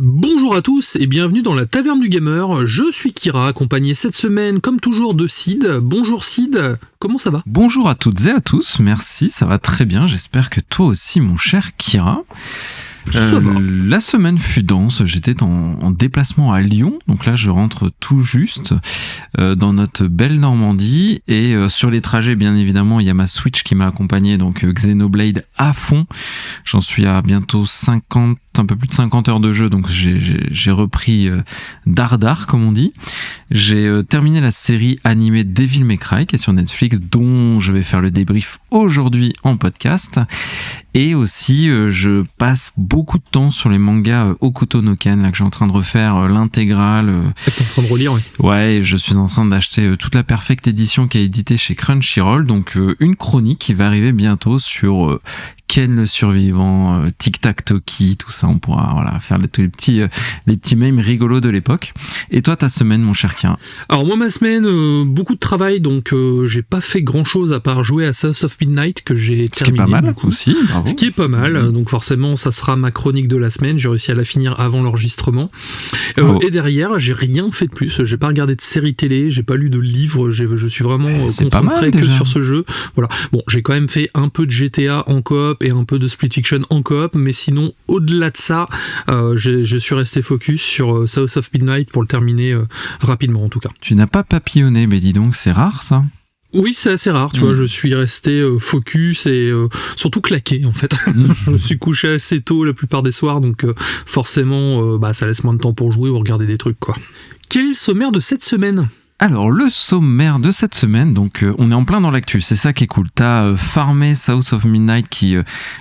Bonjour à tous et bienvenue dans la Taverne du Gamer. Je suis Kira, accompagné cette semaine comme toujours de Sid. Bonjour Sid, comment ça va ? Bonjour à toutes et à tous, merci, ça va très bien, j'espère que toi aussi mon cher Kira. La semaine fut dense, j'étais en déplacement à Lyon, donc là je rentre tout juste dans notre belle Normandie et sur les trajets bien évidemment il y a ma Switch qui m'a accompagné, donc Xenoblade à fond, j'en suis à bientôt un peu plus de 50 heures de jeu, donc j'ai repris dardard comme on dit. J'ai terminé la série animée Devil May Cry qui est sur Netflix, dont je vais faire le débrief aujourd'hui en podcast. Et aussi je passe beaucoup de temps sur les mangas Hokuto no Ken là, que j'ai en train de refaire l'intégrale. T'es en train de relire, oui. Ouais, je suis en train d'acheter toute la Perfect Edition qui est éditée chez Crunchyroll, donc une chronique qui va arriver bientôt sur Ken le survivant, Tic Tac Toki, tout ça, on pourra faire les petits mèmes rigolos de l'époque. Et toi, ta semaine, mon cher Kien ? Alors moi, ma semaine, beaucoup de travail, donc j'ai pas fait grand-chose à part jouer à South of Midnight que j'ai terminé. Ce qui est pas mal aussi, bravo. Ce qui est pas mal, donc forcément, ça sera ma chronique de la semaine. J'ai réussi à la finir avant l'enregistrement. Et derrière, j'ai rien fait de plus. J'ai pas regardé de série télé, j'ai pas lu de livres. Je suis vraiment concentré que sur ce jeu. Voilà. Bon, j'ai quand même fait un peu de GTA en coop et un peu de Split Fiction en coop, mais sinon au-delà de ça je suis resté focus sur South of Midnight pour le terminer rapidement en tout cas. Tu n'as pas papillonné, mais dis donc, c'est rare ça. Oui, c'est assez rare, tu vois, je suis resté focus et surtout claqué en fait. Je me suis couché assez tôt la plupart des soirs, donc forcément ça laisse moins de temps pour jouer ou regarder des trucs quoi. Quel est le sommaire de cette semaine ? Alors, le sommaire de cette semaine, donc on est en plein dans l'actu, c'est ça qui est cool. T'as farmé South of Midnight qui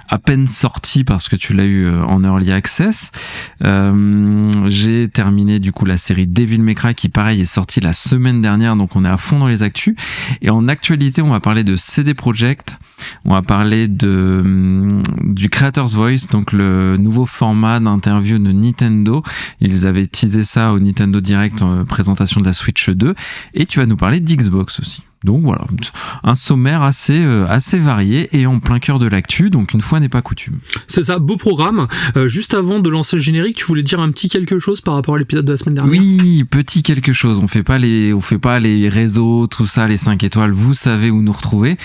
à peine sorti parce que tu l'as eu en Early Access. J'ai terminé du coup la série Devil May Cry qui pareil est sortie la semaine dernière, donc on est à fond dans les actus. Et en actualité, on va parler de CD Projekt, on va parler du Creator's Voice, donc le nouveau format d'interview de Nintendo. Ils avaient teasé ça au Nintendo Direct en présentation de la Switch 2. Et tu vas nous parler d'Xbox aussi. Donc voilà, un sommaire assez varié et en plein cœur de l'actu, donc une fois n'est pas coutume. C'est ça, beau programme. Juste avant de lancer le générique, tu voulais dire un petit quelque chose par rapport à l'épisode de la semaine dernière ? Oui, petit quelque chose. On fait pas les réseaux, tout ça, les 5 étoiles, vous savez où nous retrouver.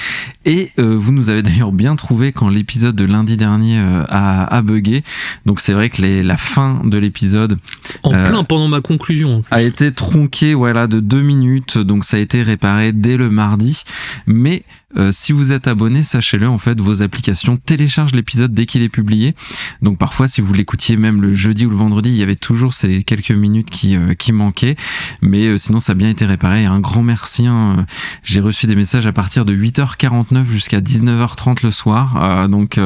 Et vous nous avez d'ailleurs bien trouvé quand l'épisode de lundi dernier a bugué. Donc c'est vrai que la fin de l'épisode... En plein pendant ma conclusion. A été tronquée de 2 minutes, donc ça a été réparé dès le mardi, mais si vous êtes abonné, sachez-le, en fait, vos applications téléchargent l'épisode dès qu'il est publié. Donc parfois, si vous l'écoutiez même le jeudi ou le vendredi, il y avait toujours ces quelques minutes qui manquaient, mais sinon ça a bien été réparé. Et un grand merci. J'ai reçu des messages à partir de 8h49 jusqu'à 19h30 le soir, donc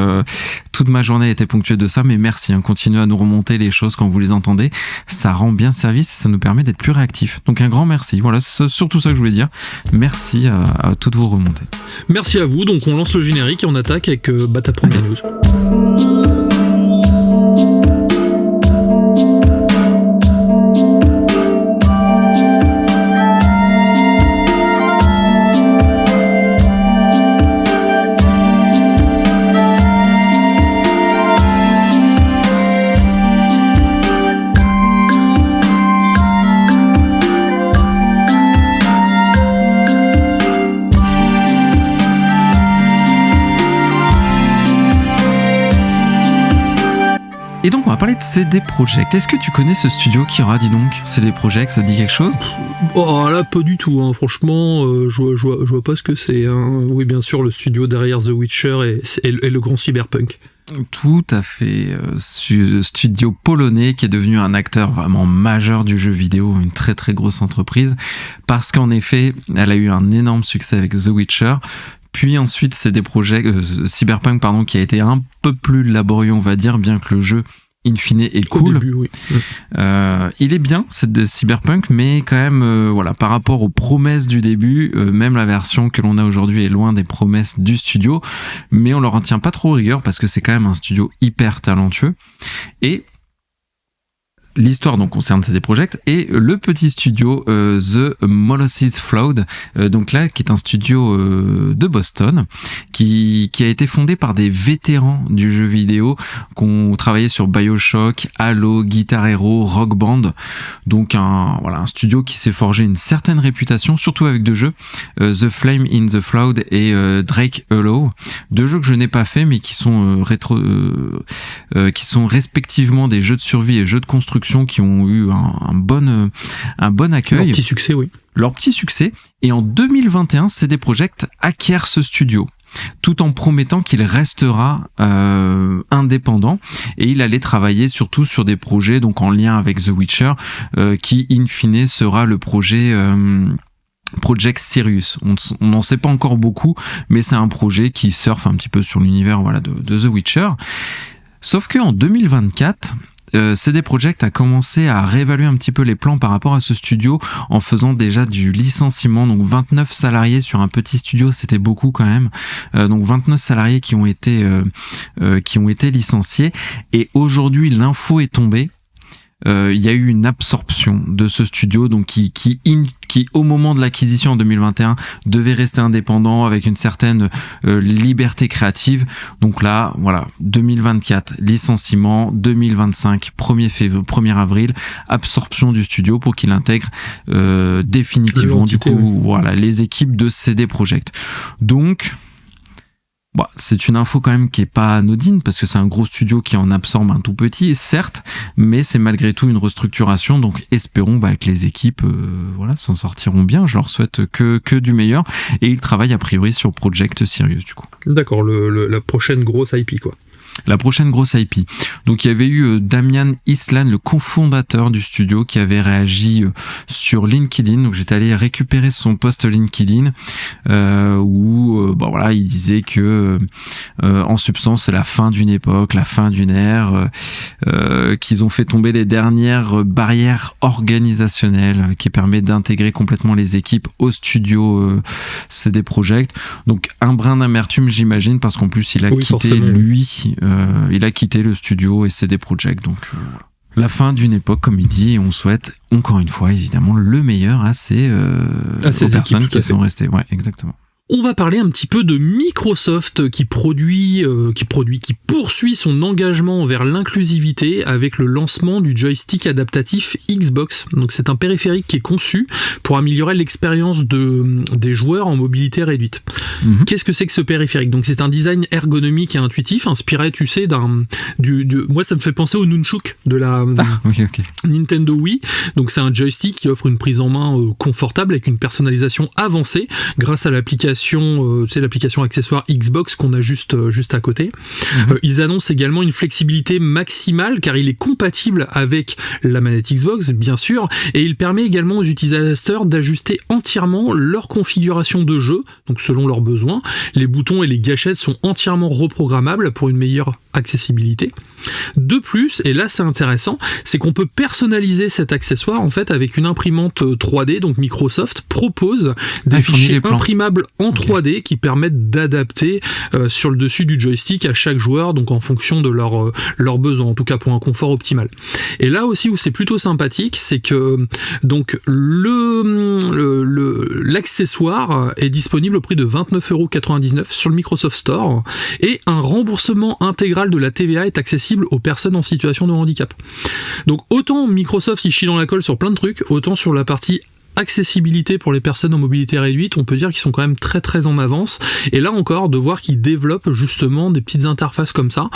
toute ma journée a été ponctuée de ça, mais merci. Continuez à nous remonter les choses quand vous les entendez. Ça rend bien service et ça nous permet d'être plus réactifs. Donc un grand merci. Voilà, c'est surtout ça que je voulais dire. Merci à toutes vos remontées. Merci à vous, donc on lance le générique et on attaque avec ta première news. Et donc on va parler de CD Projekt. Est-ce que tu connais ce studio, Kira, dis donc ? CD Projekt, ça te dit quelque chose ? Oh là, pas du tout, franchement, je vois pas ce que c'est. Oui, bien sûr, le studio derrière The Witcher et le grand Cyberpunk. Tout à fait, studio polonais qui est devenu un acteur vraiment majeur du jeu vidéo, une très très grosse entreprise, parce qu'en effet, elle a eu un énorme succès avec The Witcher. Puis ensuite, c'est des projets Cyberpunk qui a été un peu plus laborieux, on va dire, bien que le jeu in fine est cool. Au début, oui. Il est bien, c'est de Cyberpunk, mais quand même, par rapport aux promesses du début, même la version que l'on a aujourd'hui est loin des promesses du studio, mais on leur en tient pas trop rigueur parce que c'est quand même un studio hyper talentueux. Et l'histoire donc concerne CD Projekt et le petit studio The Molasses Flood, donc là qui est un studio de Boston qui a été fondé par des vétérans du jeu vidéo qui ont travaillé sur BioShock, Halo, Guitar Hero, Rock Band, donc un studio qui s'est forgé une certaine réputation, surtout avec deux jeux, The Flame in the Flood et Drake Hollow, deux jeux que je n'ai pas fait mais qui sont respectivement des jeux de survie et jeux de construction qui ont eu un bon accueil. Leur petit succès, oui. Leur petit succès. Et en 2021, CD Projekt acquiert ce studio, tout en promettant qu'il restera indépendant et il allait travailler surtout sur des projets donc en lien avec The Witcher, qui in fine sera le projet Project Sirius. On n'en sait pas encore beaucoup, mais c'est un projet qui surfe un petit peu sur l'univers de The Witcher. Sauf qu'en 2024, CD Projekt a commencé à réévaluer un petit peu les plans par rapport à ce studio en faisant déjà du licenciement, donc 29 salariés sur un petit studio, c'était beaucoup quand même, donc 29 salariés qui ont été licenciés, et aujourd'hui l'info est tombée. Il y a eu une absorption de ce studio, donc qui au moment de l'acquisition en 2021 devait rester indépendant avec une certaine liberté créative. Donc là, voilà, 2024 licenciement, 2025 1er avril absorption du studio pour qu'il intègre définitivement du coup voilà les équipes de CD Projekt. Donc c'est une info quand même qui est pas anodine parce que c'est un gros studio qui en absorbe un tout petit, certes, mais c'est malgré tout une restructuration, donc espérons que les équipes s'en sortiront bien. Je leur souhaite que du meilleur, et ils travaillent a priori sur Project Sirius du coup. D'accord, la prochaine grosse IP quoi. La prochaine grosse IP. Donc il y avait eu Damian Islan, le cofondateur du studio, qui avait réagi sur LinkedIn. Donc j'étais allé récupérer son post LinkedIn où il disait que en substance c'est la fin d'une époque, la fin d'une ère, qu'ils ont fait tomber les dernières barrières organisationnelles qui permettent d'intégrer complètement les équipes au studio CD Projekt. Donc un brin d'amertume j'imagine, parce qu'en plus il a quitté il a quitté le studio et CD Projekt, donc la fin d'une époque comme il dit, et on souhaite encore une fois évidemment le meilleur à ces personnes qui sont restées. Ouais, exactement. On va parler un petit peu de Microsoft qui poursuit son engagement vers l'inclusivité avec le lancement du joystick adaptatif Xbox. Donc c'est un périphérique qui est conçu pour améliorer l'expérience des joueurs en mobilité réduite. Mm-hmm. Qu'est-ce que c'est que ce périphérique ? Donc c'est un design ergonomique et intuitif, inspiré, tu sais, moi ça me fait penser au Nunchuk de la Nintendo Wii. Donc c'est un joystick qui offre une prise en main confortable avec une personnalisation avancée grâce à l'application accessoire Xbox qu'on a juste à côté. Ils annoncent également une flexibilité maximale car il est compatible avec la manette Xbox bien sûr, et il permet également aux utilisateurs d'ajuster entièrement leur configuration de jeu, donc selon leurs besoins. Les boutons et les gâchettes sont entièrement reprogrammables pour une meilleure accessibilité. De plus, et là c'est intéressant, c'est qu'on peut personnaliser cet accessoire en fait avec une imprimante 3D. Donc Microsoft propose des fichiers imprimables en 3D qui permettent d'adapter sur le dessus du joystick à chaque joueur, donc en fonction de leurs besoins, en tout cas pour un confort optimal. Et là aussi où c'est plutôt sympathique, c'est que donc l'accessoire est disponible au prix de 29,99€ sur le Microsoft Store, et un remboursement intégral de la TVA est accessible aux personnes en situation de handicap. Donc autant Microsoft il chie dans la colle sur plein de trucs, autant sur la partie accessibilité pour les personnes en mobilité réduite, on peut dire qu'ils sont quand même très très en avance. Et là encore, de voir qu'ils développent justement des petites interfaces comme ça,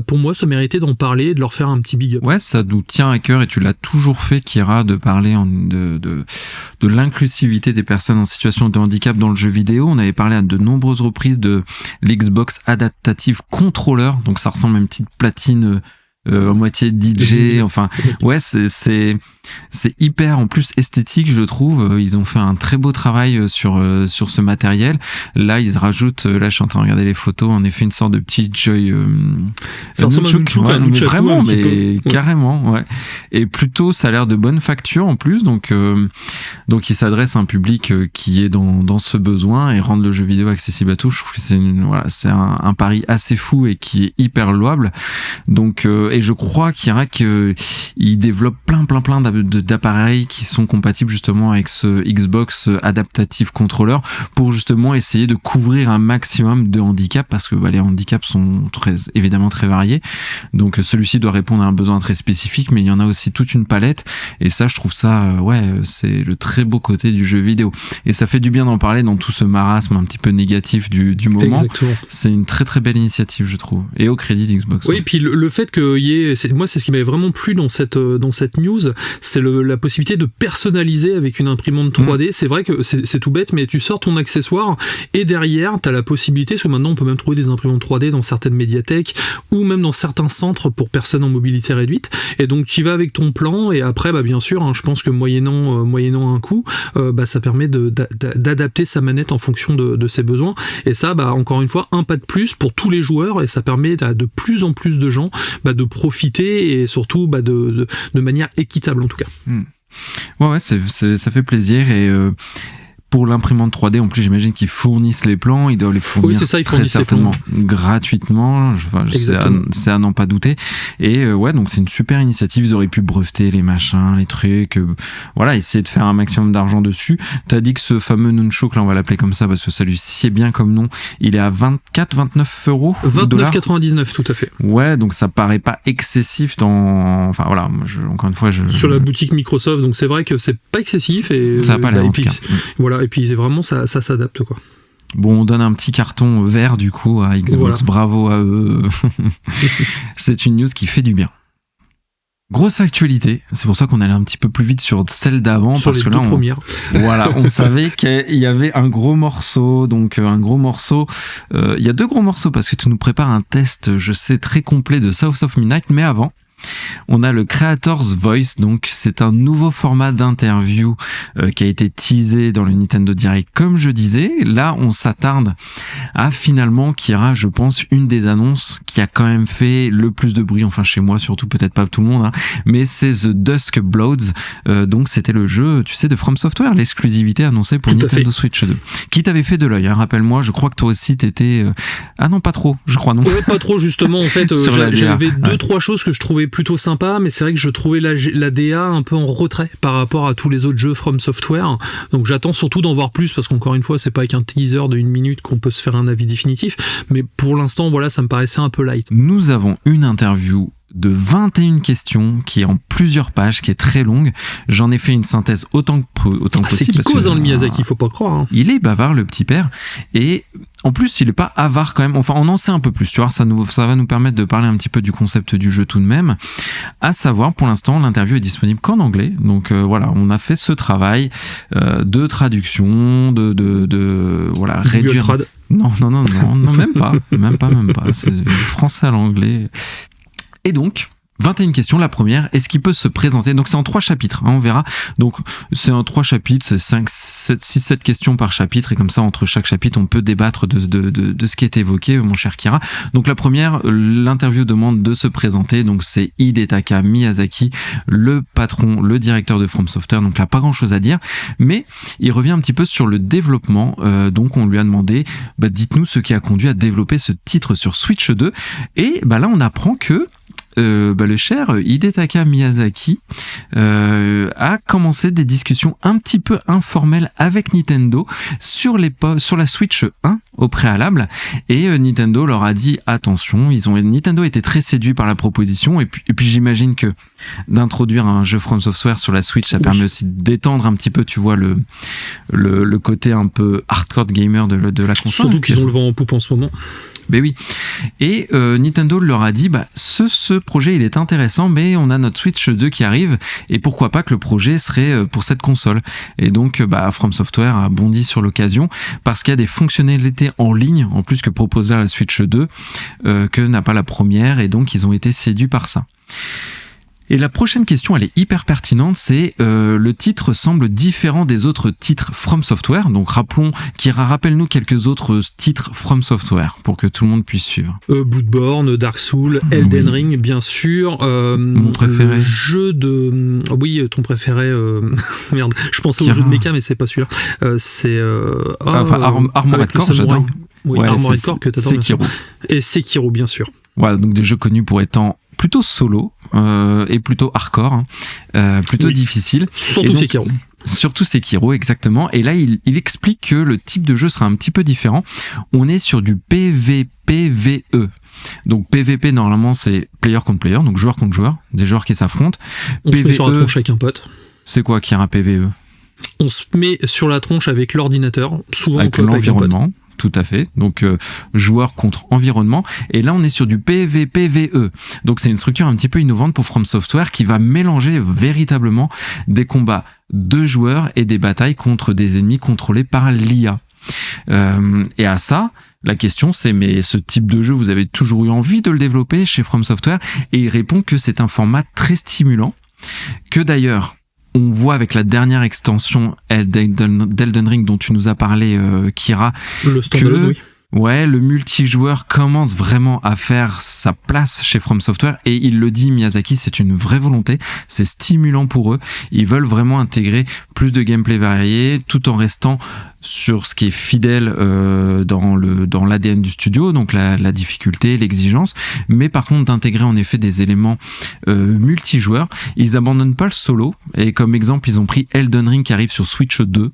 pour moi ça méritait d'en parler et de leur faire un petit big up. Ouais, ça nous tient à cœur et tu l'as toujours fait, Kira, de parler de l'inclusivité des personnes en situation de handicap dans le jeu vidéo. On avait parlé à de nombreuses reprises de l'Xbox Adaptative Controller, donc ça ressemble à une petite platine en moitié DJ, enfin ouais, c'est hyper en plus esthétique, je trouve. Ils ont fait un très beau travail sur ce matériel. Là ils rajoutent, là je suis en train de regarder les photos, en effet une sorte de petit joy ça ressemble à mais vraiment, mais carrément, ouais. Et plutôt ça a l'air de bonne facture en plus, donc il s'adresse à un public qui est dans ce besoin, et rendre le jeu vidéo accessible à tous, je trouve que c'est un pari assez fou et qui est hyper louable. Donc et je crois qu'il développe plein d'appareils qui sont compatibles justement avec ce Xbox Adaptative Controller pour justement essayer de couvrir un maximum de handicaps, parce que les handicaps sont évidemment très variés. Donc celui-ci doit répondre à un besoin très spécifique, mais il y en a aussi toute une palette, et ça je trouve ça c'est le très beau côté du jeu vidéo, et ça fait du bien d'en parler dans tout ce marasme un petit peu négatif du moment. Exactement. C'est une très très belle initiative, je trouve, et au crédit d'Xbox. Oui, et puis le fait qu'il y ait, moi c'est ce qui m'avait vraiment plu dans cette news, c'est la possibilité de personnaliser avec une imprimante 3D. C'est vrai que c'est tout bête, mais tu sors ton accessoire et derrière t'as la possibilité, parce que maintenant on peut même trouver des imprimantes 3D dans certaines médiathèques ou même dans certains centres pour personnes en mobilité réduite, et donc tu y vas avec ton plan, et après bien sûr, je pense que moyennant un coût, ça permet d'adapter sa manette en fonction de ses besoins, et ça encore une fois un pas de plus pour tous les joueurs, et ça permet à de plus en plus de gens de profiter, et surtout de manière équitable en tout cas. Ouais, ça fait plaisir, et pour l'imprimante 3D, en plus, j'imagine qu'ils fournissent les plans, ils doivent les fournir très certainement gratuitement. C'est à n'en pas douter. Et donc c'est une super initiative. Ils auraient pu breveter les machins, les trucs, essayer de faire un maximum d'argent dessus. T'as dit que ce fameux Nunchuk, là, on va l'appeler comme ça parce que ça lui sied bien comme nom, il est à 29 €. 29,99, tout à fait. Ouais, donc ça paraît pas excessif encore une fois, sur la boutique Microsoft, donc c'est vrai que c'est pas excessif, et ça a pas l'air, en tout cas. Voilà, et puis c'est vraiment ça s'adapte, quoi. Bon, on donne un petit carton vert du coup à Xbox, bravo à eux. C'est une news qui fait du bien. Grosse actualité, c'est pour ça qu'on allait un petit peu plus vite sur celle d'avant, sur parce que là premières. On savait qu'il y avait un gros morceau, il y a deux gros morceaux parce que tu nous prépares un test, je sais, très complet de South of Midnight, mais avant, on a le Creator's Voice, donc c'est un nouveau format d'interview qui a été teasé dans le Nintendo Direct, comme je disais. Là, on s'attarde à finalement, Kira, je pense, une des annonces qui a quand même fait le plus de bruit, enfin chez moi surtout, peut-être pas tout le monde, mais c'est The Dusk Bloods, donc c'était le jeu, tu sais, de From Software, l'exclusivité annoncée pour Nintendo Switch 2, qui t'avait fait de l'œil, rappelle-moi, je crois que toi aussi t'étais... Ah non, pas trop, je crois, non. Ouais, pas trop, justement, en fait, j'avais deux, trois choses que je trouvais plutôt sympa, mais c'est vrai que je trouvais la DA un peu en retrait par rapport à tous les autres jeux From Software, donc j'attends surtout d'en voir plus, parce qu'encore une fois c'est pas avec un teaser de 1 minute qu'on peut se faire un avis définitif, mais pour l'instant ça me paraissait un peu light. Nous avons une interview de 21 questions qui est en plusieurs pages, qui est très longue. J'en ai fait une synthèse autant possible. C'est qui cause, le Miyazaki, faut pas croire. Il est bavard, le petit père, et en plus il est pas avare quand même. Enfin, on en sait un peu plus, tu vois, ça va nous permettre de parler un petit peu du concept du jeu tout de même. À savoir, pour l'instant, l'interview est disponible qu'en anglais, donc on a fait ce travail de traduction, de réduire. Trad. Non, même pas. C'est du français à l'anglais. Et donc, 21 questions. La première, est-ce qu'il peut se présenter? Donc c'est en 3 chapitres, on verra. Donc c'est en 3 chapitres, c'est 6-7 questions par chapitre, et comme ça, entre chaque chapitre, on peut débattre de ce qui est évoqué, mon cher Kira. Donc la première, l'interview demande de se présenter, donc c'est Hidetaka Miyazaki, le patron, le directeur de From Software, donc là, pas grand-chose à dire, mais il revient un petit peu sur le développement, donc on lui a demandé, dites-nous ce qui a conduit à développer ce titre sur Switch 2, et là, on apprend que le cher Hidetaka Miyazaki a commencé des discussions un petit peu informelles avec Nintendo sur la Switch 1 au préalable, et Nintendo leur a dit attention. Nintendo était très séduit par la proposition, et puis j'imagine que d'introduire un jeu From Software sur la Switch, ça permet aussi d'étendre un petit peu, tu vois, le côté un peu hardcore gamer de la console. Surtout qu'ils ont le vent en poupe en ce moment. Mais oui. Et Nintendo leur a dit ce projet il est intéressant, mais on a notre Switch 2 qui arrive, et pourquoi pas que le projet serait pour cette console. Et donc From Software a bondi sur l'occasion, parce qu'il y a des fonctionnalités en ligne en plus que propose là la Switch 2 que n'a pas la première, et donc ils ont été séduits par ça. Et la prochaine question, elle est hyper pertinente, c'est le titre semble différent des autres titres From Software. Donc rappelle-nous quelques autres titres From Software pour que tout le monde puisse suivre. Bloodborne, Dark Souls, Elden Ring, bien sûr. Mon préféré. Le jeu de... Oui, ton préféré... Merde, je pensais au jeu de mecha, mais c'est pas celui-là. C'est... Armored Core, j'adore. Oui, Armored Core que t'adores. Sekiro. Et Sekiro, bien sûr. Voilà, donc des jeux connus pour plutôt solo et plutôt hardcore, plutôt difficile. Surtout Sekiro. Surtout Sekiro, exactement. Et là, il explique que le type de jeu sera un petit peu différent. On est sur du PVPVE. Donc PVP, normalement, c'est player contre player, donc joueur contre joueur, des joueurs qui s'affrontent. On se met sur la tronche avec un pote. C'est quoi qui est un PVE? On se met sur la tronche avec l'ordinateur, souvent avec l'environnement. Tout à fait. Donc, joueur contre environnement. Et là, on est sur du PVPVE. Donc, c'est une structure un petit peu innovante pour From Software qui va mélanger véritablement des combats de joueurs et des batailles contre des ennemis contrôlés par l'IA. Et à ça, la question c'est, mais ce type de jeu, vous avez toujours eu envie de le développer chez From Software? Et il répond que c'est un format très stimulant, que d'ailleurs, on voit avec la dernière extension d'Elden Ring dont tu nous as parlé, Kira, le standalone, oui. Ouais, le multijoueur commence vraiment à faire sa place chez From Software, et il le dit, Miyazaki, c'est une vraie volonté, c'est stimulant pour eux, ils veulent vraiment intégrer plus de gameplay varié tout en restant sur ce qui est fidèle dans l'ADN du studio, donc la difficulté, l'exigence, mais par contre d'intégrer en effet des éléments multijoueurs. Ils abandonnent pas le solo, et comme exemple ils ont pris Elden Ring qui arrive sur Switch 2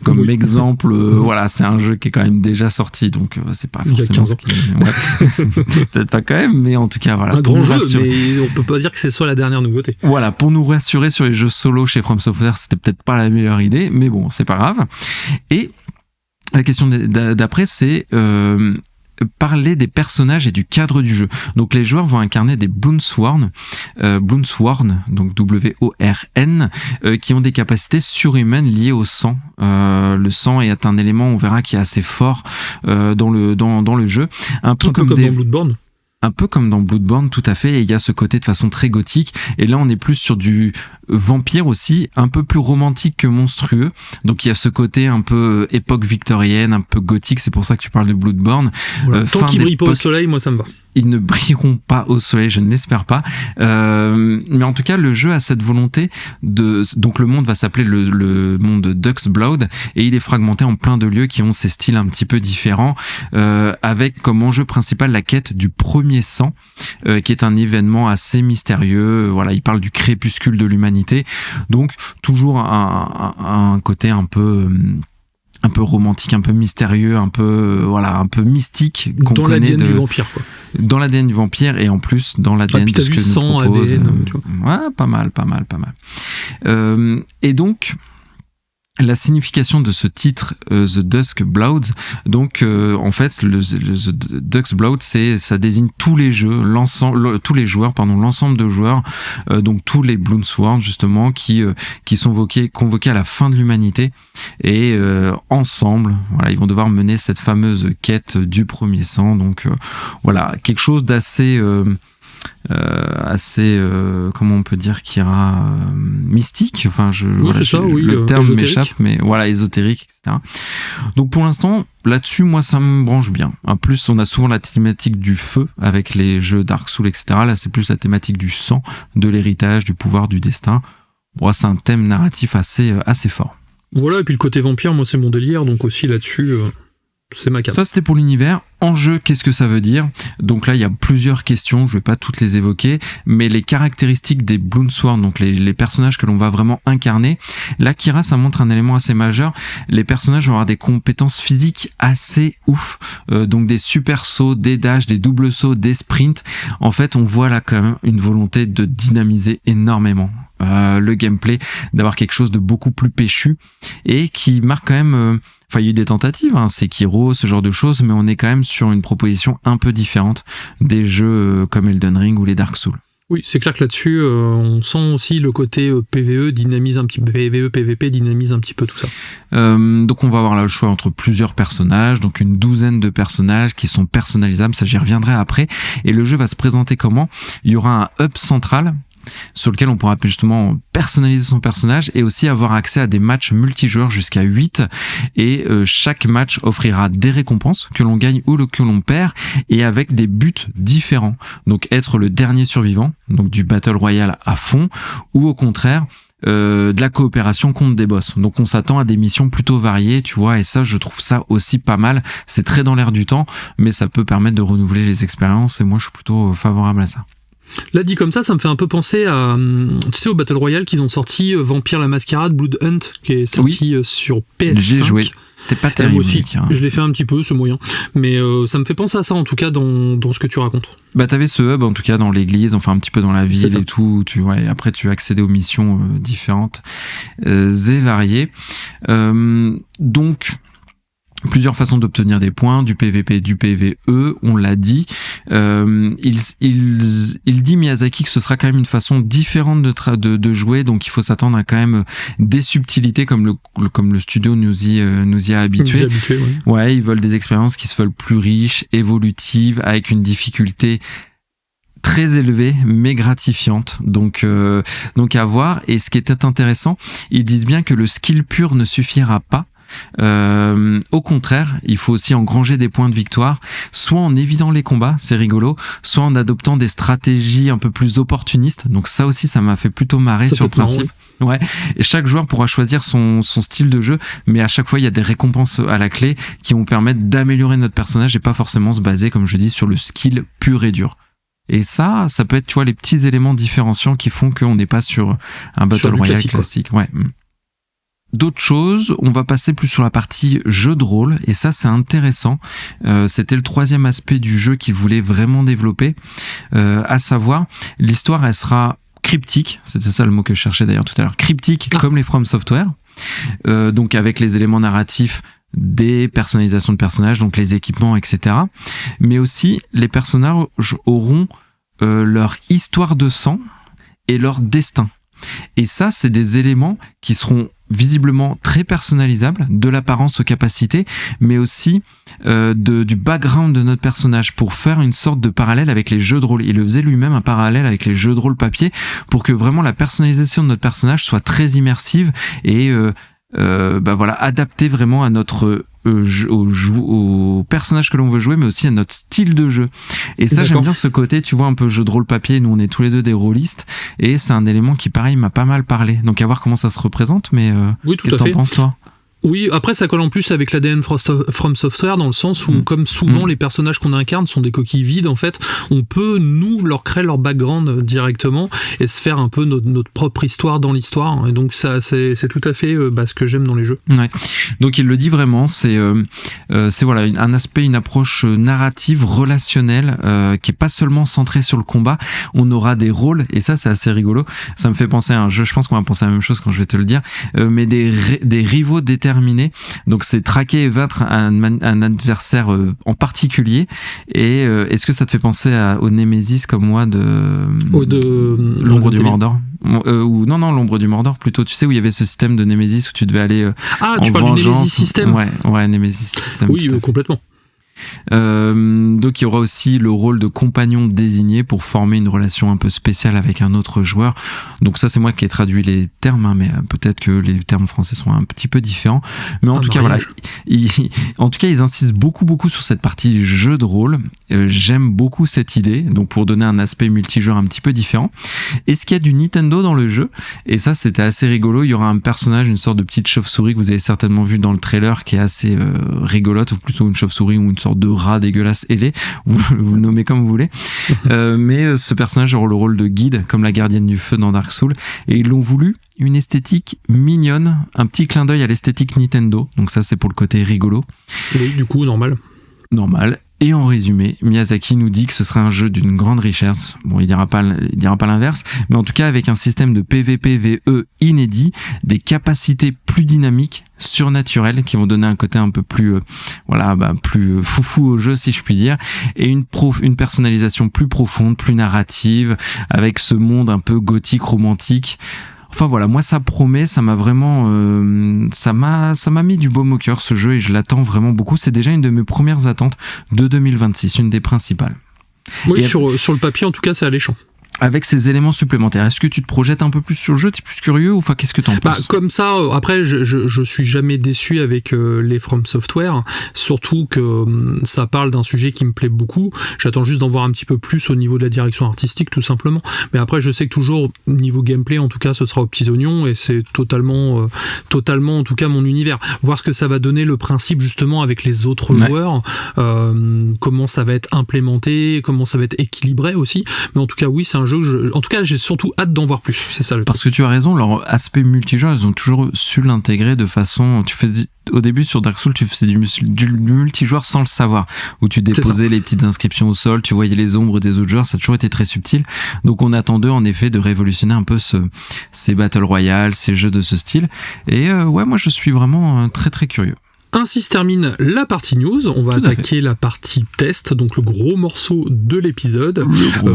comme exemple. Voilà, c'est un jeu qui est quand même déjà sorti, donc c'est pas forcément ce qui... peut-être pas quand même, mais en tout cas voilà, un grand jeu, mais on peut pas dire que c'est soit la dernière nouveauté. Voilà, pour nous rassurer sur les jeux solo chez From Software, c'était peut-être pas la meilleure idée, mais bon, c'est pas grave. Et la question d'après, c'est parler des personnages et du cadre du jeu. Donc les joueurs vont incarner des Bloomsworn, donc W-O-R-N, qui ont des capacités surhumaines liées au sang. Le sang est un élément, on verra, qui est assez fort dans le jeu. Un peu comme dans Bloodborne. Un peu comme dans Bloodborne, tout à fait, et il y a ce côté de façon très gothique, et là on est plus sur du vampire aussi, un peu plus romantique que monstrueux, donc il y a ce côté un peu époque victorienne, un peu gothique, c'est pour ça que tu parles de Bloodborne. Voilà. Tant qu'ils brillent pas au soleil, moi ça me va. Ils ne brilleront pas au soleil, je ne l'espère pas. Mais en tout cas, le jeu a cette volonté de... Donc le monde va s'appeler le monde Dux Blood, et il est fragmenté en plein de lieux qui ont ces styles un petit peu différents, avec comme enjeu principal la quête du premier sang, qui est un événement assez mystérieux. Voilà, il parle du crépuscule de l'humanité. Donc toujours un côté un peu romantique, un peu mystérieux, un peu mystique qu'on dans l'ADN du vampire, quoi. Dans l'ADN du vampire, et en plus dans l'ADN de ce que nous propose. ADN, tu vois. Ouais, pas mal. Et donc la signification de ce titre, The Dusk Blood, donc en fait The Dusk Blood, ça désigne tous les jeux, l'ensemble de joueurs, donc tous les Bloomsworn justement qui sont convoqués à la fin de l'humanité, et ensemble, voilà, ils vont devoir mener cette fameuse quête du premier sang. Donc voilà, quelque chose d'assez comment on peut dire, Kira, mystique, enfin le terme m'échappe, mais voilà, ésotérique, etc. Donc pour l'instant là-dessus, moi ça me branche bien. En plus, on a souvent la thématique du feu avec les jeux Dark Souls, etc. Là c'est plus la thématique du sang, de l'héritage, du pouvoir, du destin. Bon, c'est un thème narratif assez fort. Voilà, et puis le côté vampire, moi c'est mon délire, donc aussi là-dessus c'est ma carte. Ça c'était pour l'univers. En jeu, qu'est-ce que ça veut dire? Donc là, il y a plusieurs questions, je vais pas toutes les évoquer, mais les caractéristiques des Bloomsworn, donc les personnages que l'on va vraiment incarner, là, Kira, ça montre un élément assez majeur. Les personnages vont avoir des compétences physiques assez ouf, donc des super sauts, des dashs, des doubles sauts, des sprints. En fait, on voit là quand même une volonté de dynamiser énormément le gameplay, d'avoir quelque chose de beaucoup plus péchu, et qui marque quand même... Enfin, il y a eu des tentatives, Sekiro, ce genre de choses, mais on est quand même sur une proposition un peu différente des jeux comme Elden Ring ou les Dark Souls. Oui, c'est clair que là-dessus, on sent aussi le côté PVE dynamise un petit peu, PVE, PVP dynamise un petit peu tout ça. Donc on va avoir là le choix entre plusieurs personnages, donc une douzaine de personnages qui sont personnalisables, ça j'y reviendrai après. Et le jeu va se présenter comment? Il y aura un hub central sur lequel on pourra justement personnaliser son personnage, et aussi avoir accès à des matchs multijoueurs jusqu'à 8, et chaque match offrira des récompenses que l'on gagne ou que l'on perd, et avec des buts différents. Donc être le dernier survivant, donc du Battle Royale à fond, ou au contraire de la coopération contre des boss. Donc on s'attend à des missions plutôt variées, tu vois, et ça je trouve ça aussi pas mal. C'est très dans l'air du temps, mais ça peut permettre de renouveler les expériences, et moi je suis plutôt favorable à ça. Là, dit comme ça me fait un peu penser à, tu sais, au Battle Royale qu'ils ont sorti Vampire la Mascarade Blood Hunt, qui est sorti sur PS5. J'ai joué. T'es pas terrible. Moi aussi, je l'ai fait un petit peu, ce moyen. Mais ça me fait penser à ça, en tout cas, dans ce que tu racontes. Bah, t'avais ce hub, en tout cas, dans l'église, enfin, un petit peu dans la ville et tout. Après, tu accédais aux missions différentes et variées. Donc, plusieurs façons d'obtenir des points, du PVP, du PVE, on l'a dit. Il dit Miyazaki que ce sera quand même une façon différente de jouer, donc il faut s'attendre à quand même des subtilités comme le studio nous y a habitués. Ouais, ils veulent des expériences qui se veulent plus riches, évolutives, avec une difficulté très élevée mais gratifiante, donc à voir. Et ce qui était intéressant, ils disent bien que le skill pur ne suffira pas. Au contraire, il faut aussi engranger des points de victoire, soit en évitant les combats, c'est rigolo, soit en adoptant des stratégies un peu plus opportunistes. Donc ça aussi, ça m'a fait plutôt marrer sur le principe. Ouais. Et chaque joueur pourra choisir son style de jeu, mais à chaque fois il y a des récompenses à la clé qui vont permettre d'améliorer notre personnage et pas forcément se baser, comme je dis, sur le skill pur et dur. Et ça peut être, tu vois, les petits éléments différenciants qui font qu'on n'est pas sur un Battle Royale classique. Ouais. D'autres choses, on va passer plus sur la partie jeu de rôle, et ça c'est intéressant. C'était le 3e aspect du jeu qu'il voulait vraiment développer, à savoir l'histoire, elle sera cryptique, c'était ça le mot que je cherchais d'ailleurs tout à l'heure, cryptique comme les From Software, donc avec les éléments narratifs, des personnalisations de personnages, donc les équipements, etc. Mais aussi les personnages auront leur histoire de sang et leur destin. Et ça, c'est des éléments qui seront visiblement très personnalisables, de l'apparence aux capacités, mais aussi du background de notre personnage, pour faire une sorte de parallèle avec les jeux de rôle. Il le faisait lui-même, un parallèle avec les jeux de rôle papier, pour que vraiment la personnalisation de notre personnage soit très immersive et adaptée vraiment à notre au personnage que l'on veut jouer, mais aussi à notre style de jeu. Et ça, j'aime bien ce côté, tu vois, un peu jeu de rôle papier. Nous, on est tous les deux des rôlistes, et c'est un élément qui, pareil, m'a pas mal parlé. Donc, à voir comment ça se représente, mais qu'est-ce que t'en penses, toi ? Oui, après ça colle en plus avec l'ADN From Software, dans le sens où, comme souvent les personnages qu'on incarne sont des coquilles vides, en fait, on peut nous leur créer leur background directement et se faire un peu notre propre histoire dans l'histoire. Et donc ça, c'est tout à fait ce que j'aime dans les jeux. Ouais. Donc il le dit vraiment, c'est voilà un aspect, une approche narrative, relationnelle, qui est pas seulement centrée sur le combat. On aura des rôles, et ça c'est assez rigolo. Ça me fait penser à un jeu. Je pense qu'on va penser à la même chose quand je vais te le dire, mais des rivaux déterminés. Donc c'est traquer et vaincre un adversaire en particulier. Et est-ce que ça te fait penser au Némésis comme moi de l'ombre du Mordor, ou non l'ombre du Mordor plutôt, tu sais, où il y avait ce système de Némésis où tu devais aller tu parles du Némésis système. Ouais, Némésis système. Oui, complètement. Donc il y aura aussi le rôle de compagnon désigné pour former une relation un peu spéciale avec un autre joueur. Donc ça, c'est moi qui ai traduit les termes, mais peut-être que les termes français sont un petit peu différents. Mais en tout cas, voilà, ils insistent beaucoup sur cette partie jeu de rôle. J'aime beaucoup cette idée, donc pour donner un aspect multijoueur un petit peu différent. Est-ce qu'il y a du Nintendo dans le jeu ? Et ça, c'était assez rigolo. Il y aura un personnage, une sorte de petite chauve-souris que vous avez certainement vu dans le trailer, qui est assez rigolote, ou plutôt une chauve-souris ou une sorte de rat dégueulasse ailé, vous le nommez comme vous voulez. Mais ce personnage aura le rôle de guide, comme la gardienne du feu dans Dark Souls, et ils l'ont voulu une esthétique mignonne, un petit clin d'œil à l'esthétique Nintendo, donc ça c'est pour le côté rigolo. Oui, du coup, normal. Et en résumé, Miyazaki nous dit que ce sera un jeu d'une grande richesse. Bon, il dira pas l'inverse, mais en tout cas avec un système de PVP-VE inédit, des capacités plus dynamiques, surnaturelles, qui vont donner un côté un peu plus, plus foufou au jeu, si je puis dire, et une personnalisation plus profonde, plus narrative, avec ce monde un peu gothique, romantique. Enfin voilà, moi ça promet, ça m'a vraiment, ça m'a mis du baume au cœur ce jeu, et je l'attends vraiment beaucoup. C'est déjà une de mes premières attentes de 2026, une des principales. Oui, sur le papier en tout cas, c'est alléchant. avec ces éléments supplémentaires. Est-ce que tu te projettes un peu plus sur le jeu, t'es plus curieux, ou enfin qu'est-ce que t'en penses? Comme ça, après je suis jamais déçu avec les From Software, surtout que ça parle d'un sujet qui me plaît beaucoup. J'attends juste d'en voir un petit peu plus au niveau de la direction artistique, tout simplement. Mais après, je sais que toujours niveau gameplay, en tout cas, ce sera aux petits oignons, et c'est totalement en tout cas mon univers. Voir ce que ça va donner, le principe justement avec les autres joueurs, comment ça va être implémenté, comment ça va être équilibré aussi. Mais en tout cas, oui, c'est un jeu que en tout cas, j'ai surtout hâte d'en voir plus. C'est ça le truc. Parce que tu as raison, leur aspect multijoueur, ils ont toujours su l'intégrer de façon. Au début sur Dark Souls, tu faisais du multijoueur sans le savoir, où tu déposais les petites inscriptions au sol, tu voyais les ombres des autres joueurs, ça a toujours été très subtil. Donc on attend d'eux en effet de révolutionner un peu ces Battle Royale, ces jeux de ce style. Et moi je suis vraiment très très curieux. Ainsi se termine la partie news. On va attaquer la partie test, donc le gros morceau de l'épisode.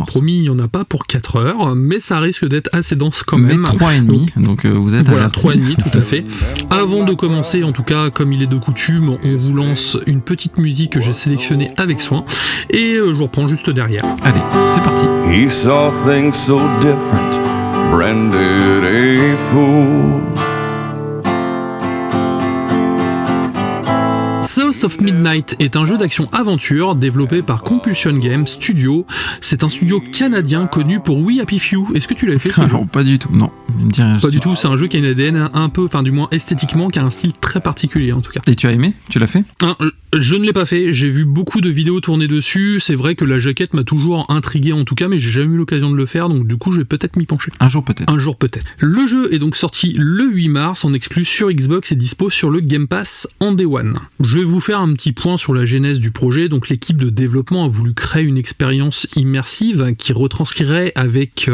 Promis, il n'y en a pas pour 4 heures, mais ça risque d'être assez dense quand même. 3,5, donc vous êtes voilà, 3,5, tout à fait. Avant de commencer, en tout cas, comme il est de coutume, on vous lance une petite musique que j'ai sélectionnée avec soin, et je vous reprends juste derrière. Allez, c'est parti. He saw things so different, branded a fool. South of Midnight est un jeu d'action-aventure développé par Compulsion Games Studio. C'est un studio canadien connu pour We Happy Few. Est-ce que tu l'as fait ce jeu ? Pas du tout, non. Il me dit rien. Pas du tout, c'est un jeu qui a une ADN un peu, enfin du moins esthétiquement, qui a un style très particulier en tout cas. Et tu as aimé ? Tu l'as fait ? Je ne l'ai pas fait, j'ai vu beaucoup de vidéos tourner dessus, c'est vrai que la jaquette m'a toujours intrigué en tout cas, mais j'ai jamais eu l'occasion de le faire, donc du coup je vais peut-être m'y pencher. Un jour peut-être. Le jeu est donc sorti le 8 mars, en exclu sur Xbox et dispo sur le Game Pass en Day One. Je vais vous faire un petit point sur la genèse du projet. Donc l'équipe de développement a voulu créer une expérience immersive qui retranscrirait avec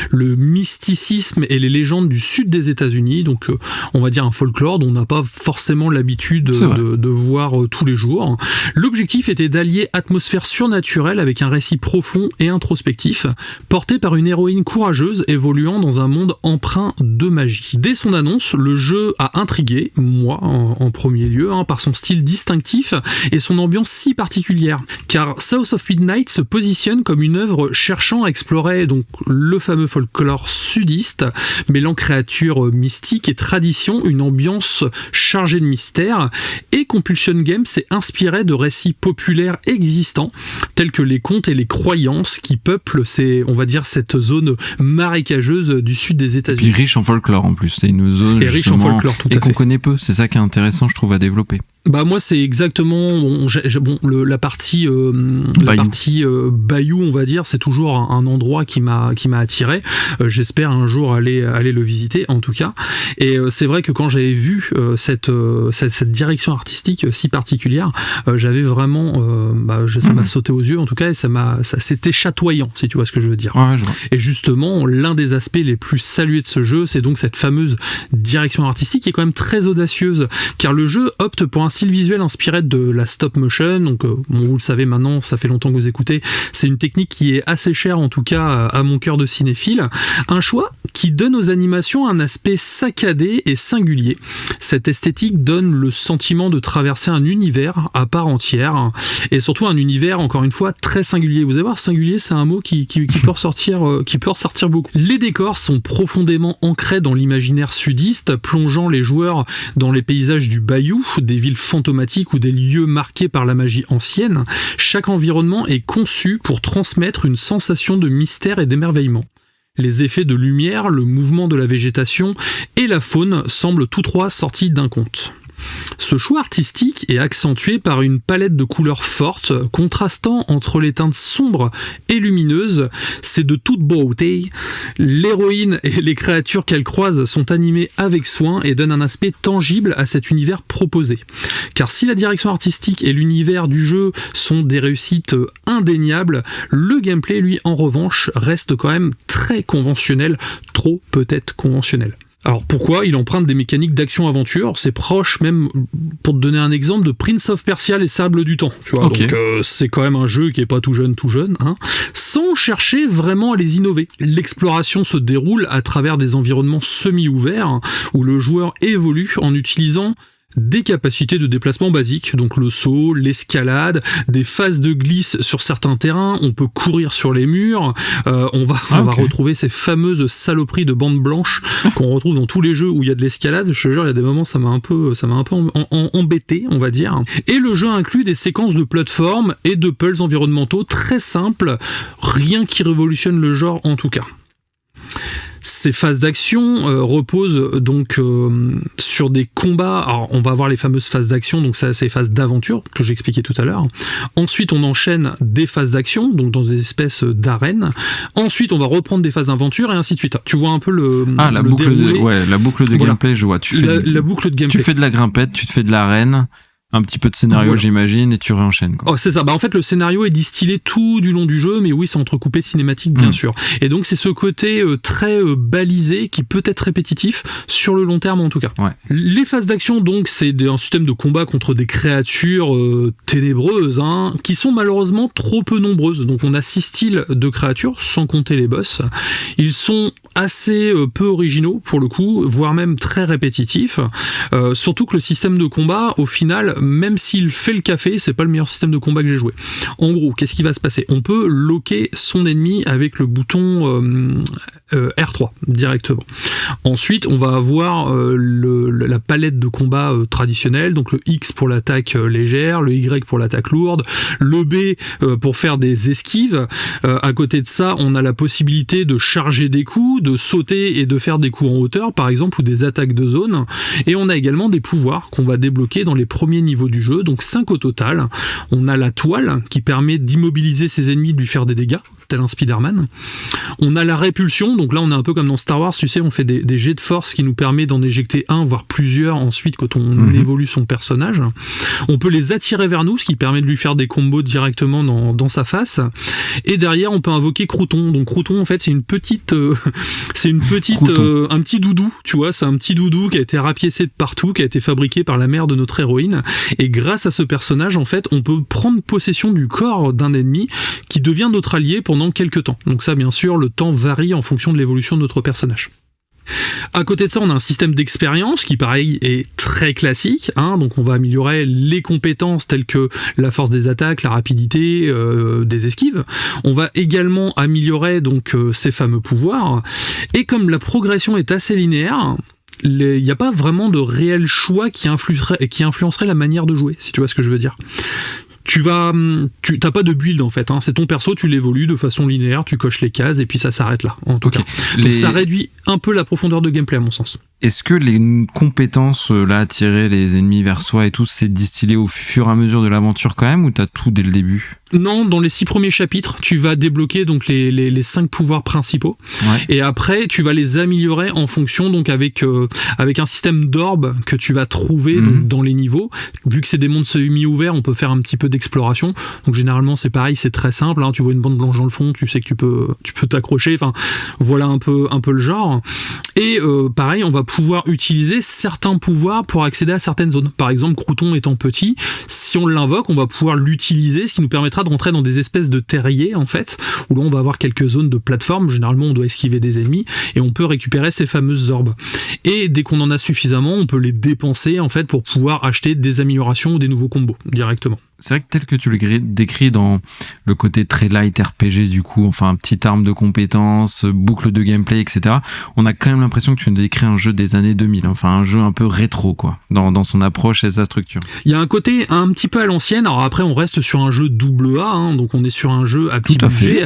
le mysticisme et les légendes du sud des États-Unis, donc on va dire un folklore dont on n'a pas forcément l'habitude de voir tous les jours. L'objectif était d'allier atmosphère surnaturelle avec un récit profond et introspectif, porté par une héroïne courageuse évoluant dans un monde empreint de magie. Dès son annonce, le jeu a intrigué, moi en premier lieu, par son style distinctif et son ambiance si particulière, car South of Midnight se positionne comme une œuvre cherchant à explorer donc le fameux folklore sudiste, mêlant créatures mystiques et traditions, une ambiance chargée de mystère, et Compulsion Games s'est inspiré de récits populaires existants, tels que les contes et les croyances qui peuplent cette zone marécageuse du sud des États-Unis. Et puis riche en folklore en plus, c'est une zone riche en folklore, tout à fait. Et qu'on connaît peu, c'est ça qui est intéressant je trouve à développer. Moi c'est exactement la partie Bayou, on va dire, c'est toujours un endroit qui m'a attiré. J'espère un jour aller le visiter en tout cas. Et c'est vrai que quand j'avais vu cette direction artistique si particulière, j'avais vraiment ça m'a sauté aux yeux en tout cas, et c'était chatoyant, si tu vois ce que je veux dire. Ouais, je vois. Et justement, l'un des aspects les plus salués de ce jeu, c'est donc cette fameuse direction artistique qui est quand même très audacieuse, car le jeu opte pour un style visuel inspiré de la stop motion. Donc vous le savez maintenant, ça fait longtemps que vous écoutez, c'est une technique qui est assez chère en tout cas à mon cœur de cinéphile. Un choix qui donne aux animations un aspect saccadé et singulier. Cette esthétique donne le sentiment de traverser un univers à part entière, et surtout un univers, encore une fois, très singulier. Vous allez voir, singulier, c'est un mot qui peut ressortir beaucoup. Les décors sont profondément ancrés dans l'imaginaire sudiste, plongeant les joueurs dans les paysages du bayou, des villes fantomatiques ou des lieux marqués par la magie ancienne. Chaque environnement est conçu pour transmettre une sensation de mystère et d'émerveillement. Les effets de lumière, le mouvement de la végétation et la faune semblent tous trois sortis d'un conte. Ce choix artistique est accentué par une palette de couleurs fortes, contrastant entre les teintes sombres et lumineuses. C'est de toute beauté. L'héroïne et les créatures qu'elle croise sont animées avec soin et donnent un aspect tangible à cet univers proposé. Car si la direction artistique et l'univers du jeu sont des réussites indéniables, le gameplay, lui, en revanche, reste quand même très conventionnel, trop peut-être conventionnel. Alors pourquoi ? Il emprunte des mécaniques d'action-aventure, c'est proche même, pour te donner un exemple, de Prince of Persia, les Sables du Temps, tu vois. Okay. Donc c'est quand même un jeu qui est pas tout jeune, sans chercher vraiment à les innover. L'exploration se déroule à travers des environnements semi-ouverts, où le joueur évolue en utilisant Des capacités de déplacement basiques, donc le saut, l'escalade, des phases de glisse sur certains terrains, on peut courir sur les murs, on va retrouver ces fameuses saloperies de bandes blanches qu'on retrouve dans tous les jeux où il y a de l'escalade. Je te jure, il y a des moments ça m'a un peu embêté, on va dire. Et le jeu inclut des séquences de plateforme et de puzzles environnementaux très simples, rien qui révolutionne le genre en tout cas. Ces phases d'action reposent donc sur des combats. Alors, on va avoir les fameuses phases d'action, donc ça, c'est les phases d'aventure que j'expliquais tout à l'heure. Ensuite, on enchaîne des phases d'action, donc dans des espèces d'arènes. Ensuite, on va reprendre des phases d'aventure et ainsi de suite. Tu vois un peu la boucle de gameplay, je vois. La boucle de gameplay. Tu fais de la grimpette, tu te fais de l'arène. Un petit peu de scénario, j'imagine, et tu réenchaînes, quoi. Oh, c'est ça. En fait, le scénario est distillé tout du long du jeu, mais oui, c'est entrecoupé de cinématiques, bien sûr. Et donc, c'est ce côté très balisé qui peut être répétitif sur le long terme, en tout cas. Ouais. Les phases d'action, donc, c'est un système de combat contre des créatures ténébreuses, qui sont malheureusement trop peu nombreuses. Donc, on a 6 styles de créatures, sans compter les boss. Ils sont assez peu originaux, pour le coup, voire même très répétitifs. Surtout que le système de combat, au final, même s'il fait le café, c'est pas le meilleur système de combat que j'ai joué. En gros, qu'est-ce qui va se passer ? On peut loquer son ennemi avec le bouton R3 directement. Ensuite, on va avoir la palette de combat traditionnelle, donc le X pour l'attaque légère, le Y pour l'attaque lourde, le B pour faire des esquives. À côté de ça, on a la possibilité de charger des coups, de sauter et de faire des coups en hauteur, par exemple, ou des attaques de zone. Et on a également des pouvoirs qu'on va débloquer dans les premiers niveaux du jeu, donc 5 au total. On a la toile qui permet d'immobiliser ses ennemis, de lui faire des dégâts, tel un Spider-Man. On a la répulsion, donc là on est un peu comme dans Star Wars, tu sais, on fait des jets de force qui nous permet d'en éjecter un, voire plusieurs ensuite quand on évolue son personnage. On peut les attirer vers nous, ce qui permet de lui faire des combos directement dans sa face. Et derrière on peut invoquer Crouton. Donc Crouton en fait c'est un petit doudou, tu vois, c'est un petit doudou qui a été rapiécé de partout, qui a été fabriqué par la mère de notre héroïne. Et grâce à ce personnage, en fait, on peut prendre possession du corps d'un ennemi qui devient notre allié pendant quelques temps. Donc ça, bien sûr, le temps varie en fonction de l'évolution de notre personnage. À côté de ça, on a un système d'expérience qui, pareil, est très classique. Donc on va améliorer les compétences telles que la force des attaques, la rapidité des esquives. On va également améliorer donc ces fameux pouvoirs. Et comme la progression est assez linéaire, il n'y a pas vraiment de réel choix qui influencerait la manière de jouer, si tu vois ce que je veux dire. T'as pas de build en fait, c'est ton perso, tu l'évolues de façon linéaire, tu coches les cases et puis ça s'arrête là, en tout cas. Donc ça réduit un peu la profondeur de gameplay à mon sens. Est-ce que les compétences, là, attirer les ennemis vers soi et tout, c'est distillé au fur et à mesure de l'aventure quand même, ou t'as tout dès le début ? Non, dans les 6 premiers chapitres, tu vas débloquer donc les 5 pouvoirs principaux. Ouais. Et après, tu vas les améliorer en fonction, donc avec un système d'orbes que tu vas trouver donc, dans les niveaux. Vu que c'est des mondes semi-ouverts, on peut faire un petit peu d'exploration. Donc généralement, c'est pareil, c'est très simple. Tu vois une bande blanche dans le fond, tu sais que tu peux t'accrocher. Enfin, voilà un peu le genre. Et pareil, on va pouvoir utiliser certains pouvoirs pour accéder à certaines zones. Par exemple, Crouton étant petit, si on l'invoque, on va pouvoir l'utiliser, ce qui nous permettra de rentrer dans des espèces de terriers, en fait, où là, on va avoir quelques zones de plateforme. Généralement, on doit esquiver des ennemis et on peut récupérer ces fameuses orbes. Et dès qu'on en a suffisamment, on peut les dépenser, en fait, pour pouvoir acheter des améliorations ou des nouveaux combos directement. C'est vrai que tel que tu le décris dans le côté très light RPG du coup, enfin petite arme de compétences, boucle de gameplay, etc. On a quand même l'impression que tu nous décris un jeu des années 2000, enfin un jeu un peu rétro quoi, dans son approche et sa structure. Il y a un côté un petit peu à l'ancienne. Alors après on reste sur un jeu AA, donc on est sur un jeu à petit budget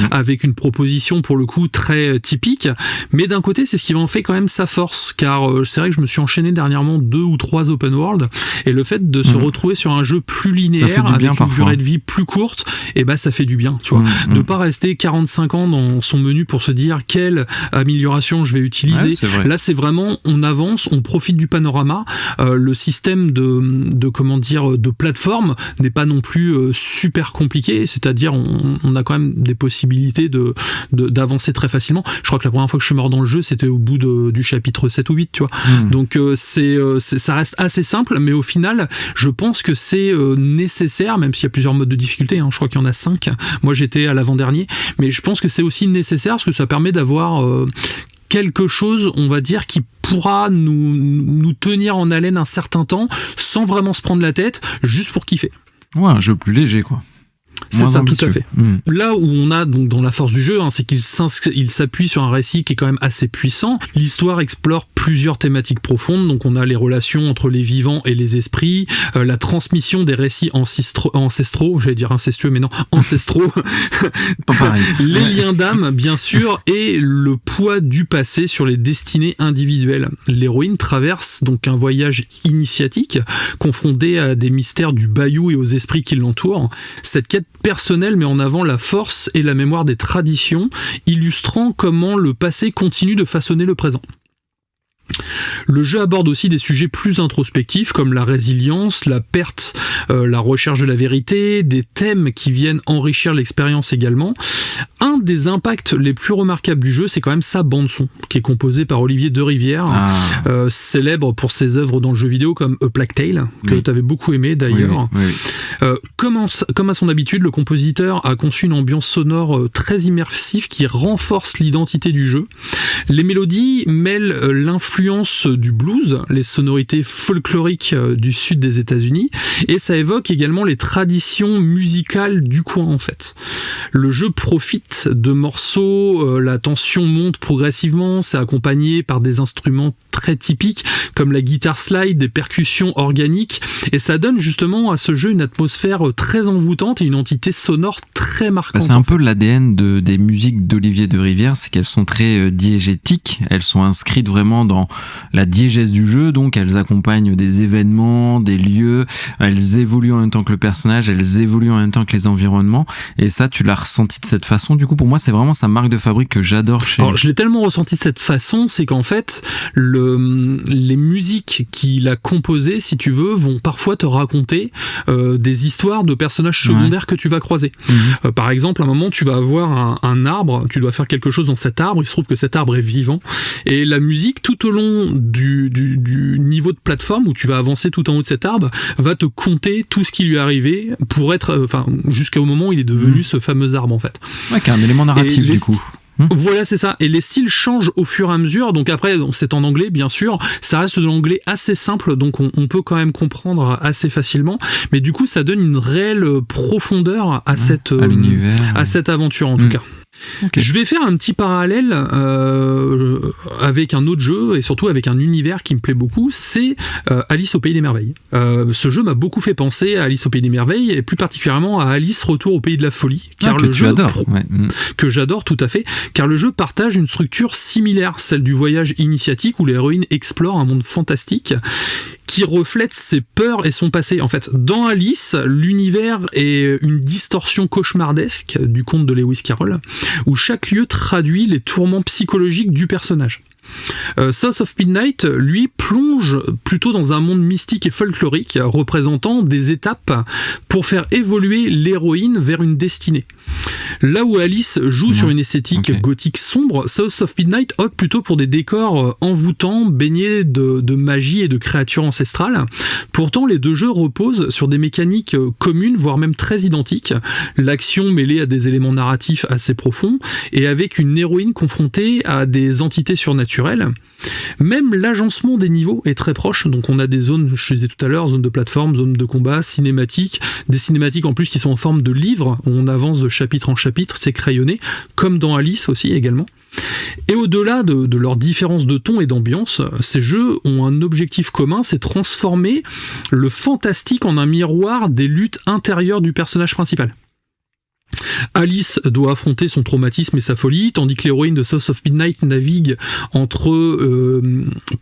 avec une proposition pour le coup très typique. Mais d'un côté c'est ce qui en fait quand même sa force, car c'est vrai que je me suis enchaîné dernièrement 2 ou 3 open world et le fait de se retrouver sur un jeu plus linéaire avec une durée de vie plus courte, et ça fait du bien, tu vois. De pas rester 45 ans dans son menu pour se dire quelle amélioration je vais utiliser. Ouais, là c'est vraiment on avance, on profite du panorama. Le système de plateforme n'est pas non plus super compliqué, c'est-à-dire on a quand même des possibilités d'avancer très facilement. Je crois que la première fois que je suis mort dans le jeu c'était au bout du chapitre 7 ou 8, tu vois. Donc ça reste assez simple, mais au final je pense que c'est nécessaire, même s'il y a plusieurs modes de difficulté, je crois qu'il y en a 5, moi j'étais à l'avant-dernier, mais je pense que c'est aussi nécessaire parce que ça permet d'avoir quelque chose, on va dire, qui pourra nous tenir en haleine un certain temps sans vraiment se prendre la tête, juste pour kiffer. Ouais, un jeu plus léger, quoi. C'est ça, tout à fait. Là où on a donc dans la force du jeu, c'est qu'il s'appuie sur un récit qui est quand même assez puissant. L'histoire explore plusieurs thématiques profondes, donc on a les relations entre les vivants et les esprits, la transmission des récits ancestraux, j'allais dire incestueux, mais non, ancestraux, les liens d'âme, bien sûr, et le poids du passé sur les destinées individuelles. L'héroïne traverse donc un voyage initiatique, confrontée à des mystères du bayou et aux esprits qui l'entourent. Cette quête personnelle met en avant la force et la mémoire des traditions, illustrant comment le passé continue de façonner le présent. Le jeu aborde aussi des sujets plus introspectifs comme la résilience, la perte, la recherche de la vérité, des thèmes qui viennent enrichir l'expérience également. Un des impacts les plus remarquables du jeu, c'est quand même sa bande-son, qui est composée par Olivier Derivière, célèbre pour ses œuvres dans le jeu vidéo comme A Plague Tale, que tu avais beaucoup aimé d'ailleurs. Oui. Comme à son habitude, le compositeur a conçu une ambiance sonore très immersive qui renforce l'identité du jeu. Les mélodies mêlent l'influence du blues, les sonorités folkloriques du sud des États-Unis, et ça évoque également les traditions musicales du coin en fait. Le jeu profite de morceaux, la tension monte progressivement, c'est accompagné par des instruments très typiques comme la guitare slide, des percussions organiques, et ça donne justement à ce jeu une atmosphère très envoûtante et une entité sonore très marquante. C'est un peu l'ADN des musiques d'Olivier Derivière, c'est qu'elles sont très diégétiques, elles sont inscrites vraiment dans la diégèse du jeu, donc elles accompagnent des événements, des lieux, elles évoluent en même temps que le personnage, elles évoluent en même temps que les environnements, et ça tu l'as ressenti de cette façon. Du coup pour moi c'est vraiment sa marque de fabrique que j'adore chez... Alors je l'ai tellement ressenti de cette façon, c'est qu'en fait les musiques qu'il a composées, si tu veux, vont parfois te raconter des histoires de personnages secondaires que tu vas croiser. Par exemple, à un moment, tu vas avoir un arbre, tu dois faire quelque chose dans cet arbre, il se trouve que cet arbre est vivant, et la musique, tout au long du niveau de plateforme où tu vas avancer tout en haut de cet arbre, va te conter tout ce qui lui est arrivé pour être, jusqu'au moment où il est devenu ce fameux arbre, en fait. Ouais, qui est un élément narratif, du coup. Voilà, c'est ça. Et les styles changent au fur et à mesure. Donc après, c'est en anglais, bien sûr. Ça reste de l'anglais assez simple, donc on peut quand même comprendre assez facilement. Mais du coup, ça donne une réelle profondeur à cette aventure, en tout cas. Okay. Je vais faire un petit parallèle avec un autre jeu et surtout avec un univers qui me plaît beaucoup, c'est Alice au Pays des Merveilles. Ce jeu m'a beaucoup fait penser à Alice au Pays des Merveilles et plus particulièrement à Alice Retour au Pays de la Folie, car que tu adores. Que j'adore tout à fait, car le jeu partage une structure similaire, celle du voyage initiatique où l'héroïne explore un monde fantastique qui reflète ses peurs et son passé. En fait, dans Alice, l'univers est une distorsion cauchemardesque du conte de Lewis Carroll, où chaque lieu traduit les tourments psychologiques du personnage. South of Midnight, lui, plonge plutôt dans un monde mystique et folklorique, représentant des étapes pour faire évoluer l'héroïne vers une destinée. Là où Alice joue sur une esthétique gothique sombre, South of Midnight opte plutôt pour des décors envoûtants, baignés de magie et de créatures ancestrales. Pourtant, les deux jeux reposent sur des mécaniques communes, voire même très identiques. L'action mêlée à des éléments narratifs assez profonds, et avec une héroïne confrontée à des entités surnaturelles. Même l'agencement des niveaux est très proche, donc on a des zones, je te disais tout à l'heure, zones de plateforme, zones de combat, cinématiques, des cinématiques en plus qui sont en forme de livres, où on avance de chapitre en chapitre, c'est crayonné, comme dans Alice aussi également. Et au-delà de leurs différences de ton et d'ambiance, ces jeux ont un objectif commun, c'est transformer le fantastique en un miroir des luttes intérieures du personnage principal. Alice doit affronter son traumatisme et sa folie, tandis que l'héroïne de South of Midnight navigue entre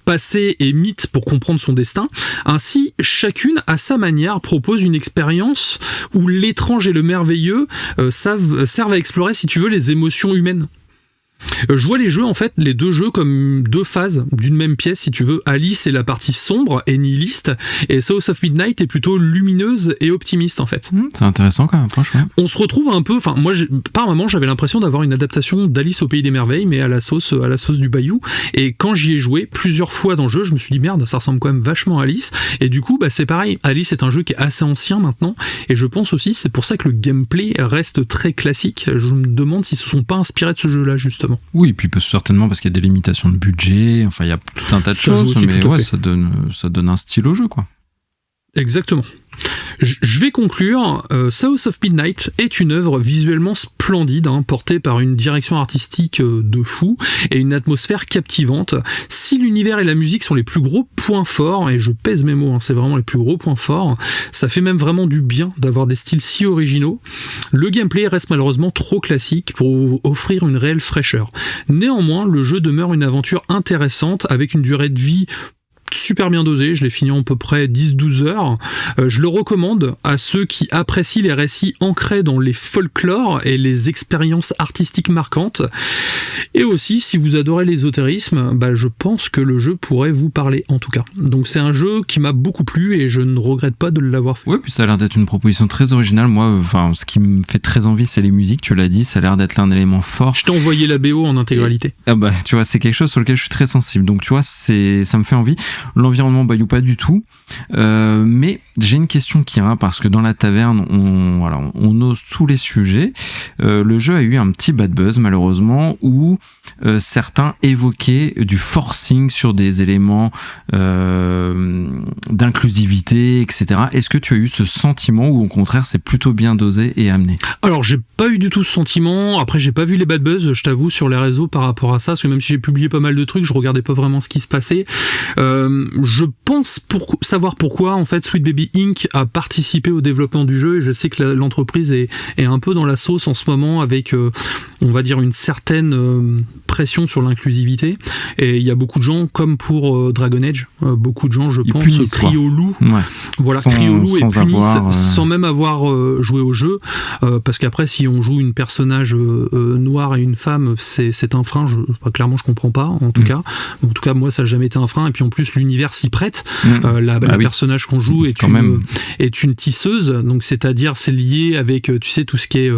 passé et mythe pour comprendre son destin. Ainsi, chacune, à sa manière, propose une expérience où l'étrange et le merveilleux servent à explorer, si tu veux, les émotions humaines. Je vois les jeux, en fait, les deux jeux comme deux phases d'une même pièce, si tu veux. Alice est la partie sombre et nihiliste, et South of Midnight est plutôt lumineuse et optimiste, en fait. C'est intéressant quand même, franchement. On se retrouve un peu, moi, par moment, j'avais l'impression d'avoir une adaptation d'Alice au Pays des Merveilles, mais à la sauce du Bayou. Et quand j'y ai joué plusieurs fois dans le jeu, je me suis dit merde, ça ressemble quand même vachement à Alice. Et du coup, c'est pareil. Alice est un jeu qui est assez ancien maintenant, et je pense aussi, c'est pour ça que le gameplay reste très classique. Je me demande s'ils se sont pas inspirés de ce jeu-là, justement. justement. Oui, et puis certainement parce qu'il y a des limitations de budget, enfin il y a tout un tas de choses, mais ouais, ça donne un style au jeu, quoi. Exactement. Je vais conclure. South of Midnight est une œuvre visuellement splendide, portée par une direction artistique de fou et une atmosphère captivante. Si l'univers et la musique sont les plus gros points forts, et je pèse mes mots, c'est vraiment les plus gros points forts, ça fait même vraiment du bien d'avoir des styles si originaux. Le gameplay reste malheureusement trop classique pour offrir une réelle fraîcheur. Néanmoins, le jeu demeure une aventure intéressante avec une durée de vie super bien dosé, je l'ai fini en à peu près 10-12 heures. Je le recommande à ceux qui apprécient les récits ancrés dans les folklores et les expériences artistiques marquantes. Et aussi, si vous adorez l'ésotérisme, je pense que le jeu pourrait vous parler en tout cas. Donc c'est un jeu qui m'a beaucoup plu et je ne regrette pas de l'avoir fait. Ouais, puis ça a l'air d'être une proposition très originale. Moi, ce qui me fait très envie, c'est les musiques, tu l'as dit, ça a l'air d'être un élément fort. Je t'ai envoyé la BO en intégralité. Tu vois, c'est quelque chose sur lequel je suis très sensible. Donc tu vois, ça me fait envie. L'environnement Bayou pas du tout, mais j'ai une question Kira, parce que dans la taverne on ose tous les sujets. Le jeu a eu un petit bad buzz malheureusement où certains évoquaient du forcing sur des éléments d'inclusivité, etc. Est-ce que tu as eu ce sentiment ou au contraire c'est plutôt bien dosé et amené? Alors j'ai pas eu du tout ce sentiment. Après j'ai pas vu les bad buzz, je t'avoue, sur les réseaux par rapport à ça, parce que même si j'ai publié pas mal de trucs, je regardais pas vraiment ce qui se passait. Je pense savoir pourquoi en fait Sweet Baby Inc. a participé au développement du jeu, et je sais que l'entreprise est un peu dans la sauce en ce moment avec on va dire une certaine pression sur l'inclusivité, et il y a beaucoup de gens, comme pour Dragon Age, beaucoup de gens je pense crient au loup, crient au loup et punissent sans même avoir joué au jeu, parce qu'après si on joue une personnage noire et une femme, c'est un frein, clairement je comprends pas en tout cas. En tout cas moi ça n'a jamais été un frein, et puis en plus l'univers s'y prête. La personnage qu'on joue est une tisseuse, donc c'est-à-dire c'est lié avec tu sais tout ce qui est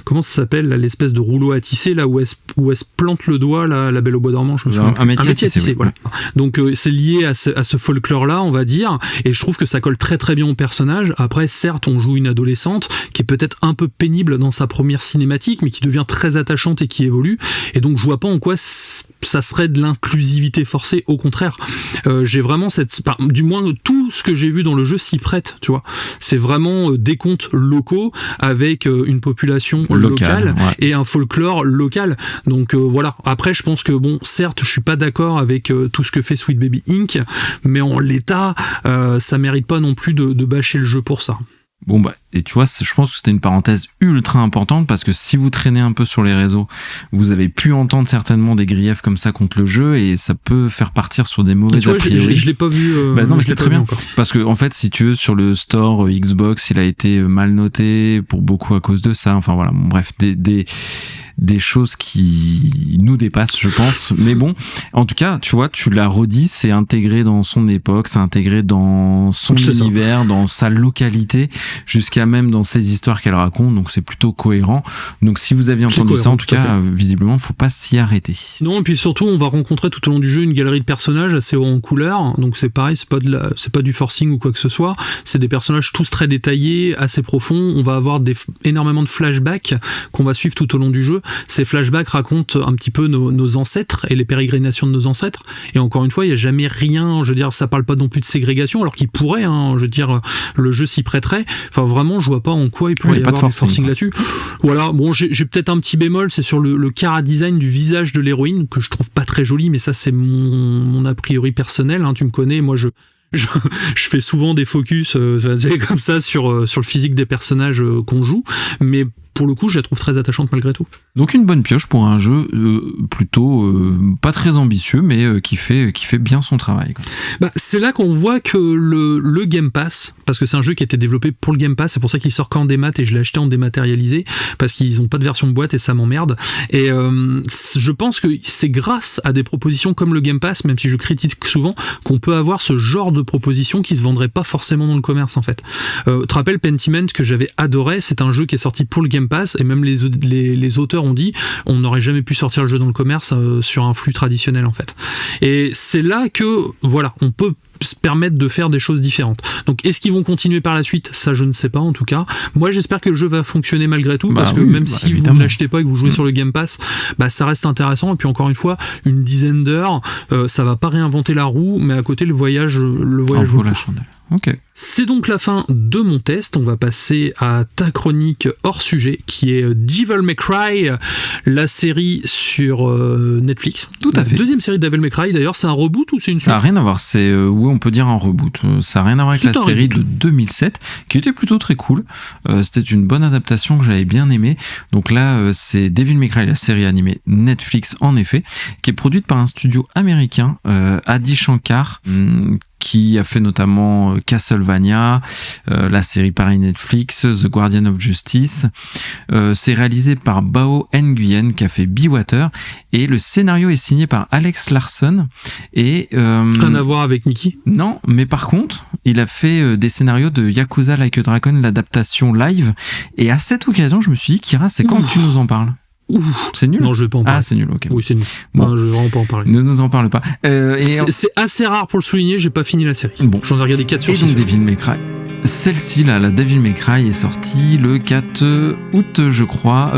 comment ça s'appelle là, l'espèce de rouleau à tisser là où elle se plante le doigt là, la Belle au bois dormant, je me souviens. Un métier à tisser, voilà. Donc c'est lié à ce folklore là on va dire, et je trouve que ça colle très très bien au personnage. Après certes on joue une adolescente qui est peut-être un peu pénible dans sa première cinématique mais qui devient très attachante et qui évolue, et donc je vois pas en quoi ça serait de l'inclusivité forcée, au contraire. J'ai vraiment du moins tout ce que j'ai vu dans le jeu s'y prête, tu vois. C'est vraiment des contes locaux avec une population locale et un folklore local. Donc voilà. Après, je pense que certes, je suis pas d'accord avec tout ce que fait Sweet Baby Inc., mais en l'état, ça mérite pas non plus de bâcher le jeu pour ça. Et tu vois, je pense que c'était une parenthèse ultra importante, parce que si vous traînez un peu sur les réseaux, vous avez pu entendre certainement des griefs comme ça contre le jeu, et ça peut faire partir sur des mauvais a priori. Je l'ai pas vu. Non, mais c'est très bien encore. Parce que en fait, si tu veux, sur le store Xbox, il a été mal noté pour beaucoup à cause de ça. Enfin voilà, bref, des choses qui nous dépassent, je pense. Mais bon, en tout cas, tu vois, tu l'as redit, c'est intégré dans son époque, c'est intégré dans son univers, dans sa localité, jusqu'à même dans ses histoires qu'elle raconte, donc c'est plutôt cohérent. Donc si vous aviez entendu ça, en tout cas, visiblement, faut pas s'y arrêter. Non, et puis surtout, on va rencontrer tout au long du jeu une galerie de personnages assez haut en couleur, donc c'est pareil, c'est pas du forcing ou quoi que ce soit, c'est des personnages tous très détaillés, assez profonds. On va avoir énormément de flashbacks qu'on va suivre tout au long du jeu. Ces flashbacks racontent un petit peu nos ancêtres et les pérégrinations de nos ancêtres, et encore une fois, il n'y a jamais rien, je veux dire, ça parle pas non plus de ségrégation, alors qu'il pourrait, je veux dire, le jeu s'y prêterait. Enfin vraiment, je vois pas en quoi il pourrait y avoir du forcing là-dessus. Voilà, j'ai peut-être un petit bémol, c'est sur le chara design du visage de l'héroïne, que je trouve pas très joli, mais ça c'est mon a priori personnel, tu me connais, moi je fais souvent des focus comme ça sur le physique des personnages qu'on joue, mais pour le coup, je la trouve très attachante malgré tout. Donc une bonne pioche pour un jeu plutôt pas très ambitieux, mais qui fait bien son travail, quoi. C'est là qu'on voit que le Game Pass, parce que c'est un jeu qui a été développé pour le Game Pass, c'est pour ça qu'il sort qu'en démat, et je l'ai acheté en dématérialisé, parce qu'ils n'ont pas de version de boîte et ça m'emmerde. Et je pense que c'est grâce à des propositions comme le Game Pass, même si je critique souvent, qu'on peut avoir ce genre de propositions qui se vendraient pas forcément dans le commerce en fait. Tu te rappelles Pentiment, que j'avais adoré, c'est un jeu qui est sorti pour le Game Pass, et même les auteurs ont dit on n'aurait jamais pu sortir le jeu dans le commerce sur un flux traditionnel en fait. Et c'est là que voilà, on peut se permettent de faire des choses différentes. Donc est-ce qu'ils vont continuer par la suite ? Ça, je ne sais pas en tout cas. Moi, j'espère que le jeu va fonctionner malgré tout, parce que même si évidemment. Vous ne l'achetez pas et que vous jouez sur le Game Pass, ça reste intéressant. Et puis encore une fois, une dizaine d'heures, ça va pas réinventer la roue, mais à côté, le voyage vaut la chandelle. Okay. C'est donc la fin de mon test. On va passer à ta chronique hors sujet, qui est Devil May Cry, la série sur Netflix. Tout à fait. Deuxième série de Devil May Cry, d'ailleurs, c'est un reboot ou c'est une suite ? Ça n'a rien à voir, oui, on peut dire un reboot. Ça n'a rien à voir avec la série de 2007, qui était plutôt très cool. C'était une bonne adaptation que j'avais bien aimée. Donc là, c'est Devil May Cry, la série animée Netflix, en effet, qui est produite par un studio américain, Adi Shankar, qui a fait notamment Castlevania, la série pareil Netflix, The Guardian of Justice. C'est réalisé par Bao Nguyen, qui a fait Be Water, et le scénario est signé par Alex Larson. Et rien à voir avec Mickey ? Non, mais par contre, il a fait des scénarios de Yakuza Like a Dragon, l'adaptation live. Et à cette occasion, je me suis dit, Kira, c'est quand que tu nous en parles ? C'est nul ? Non, je vais pas en parler. Ah, c'est nul, ok. Oui, c'est nul. Bon. Non, je vais vraiment pas en parler. Ne nous en parle pas. C'est assez rare pour le souligner, j'ai pas fini la série. Bon. J'en ai regardé 4 sur 6. Et donc Devil May Cry. Celle-ci, là, la Devil May Cry, est sortie le 4 août, je crois,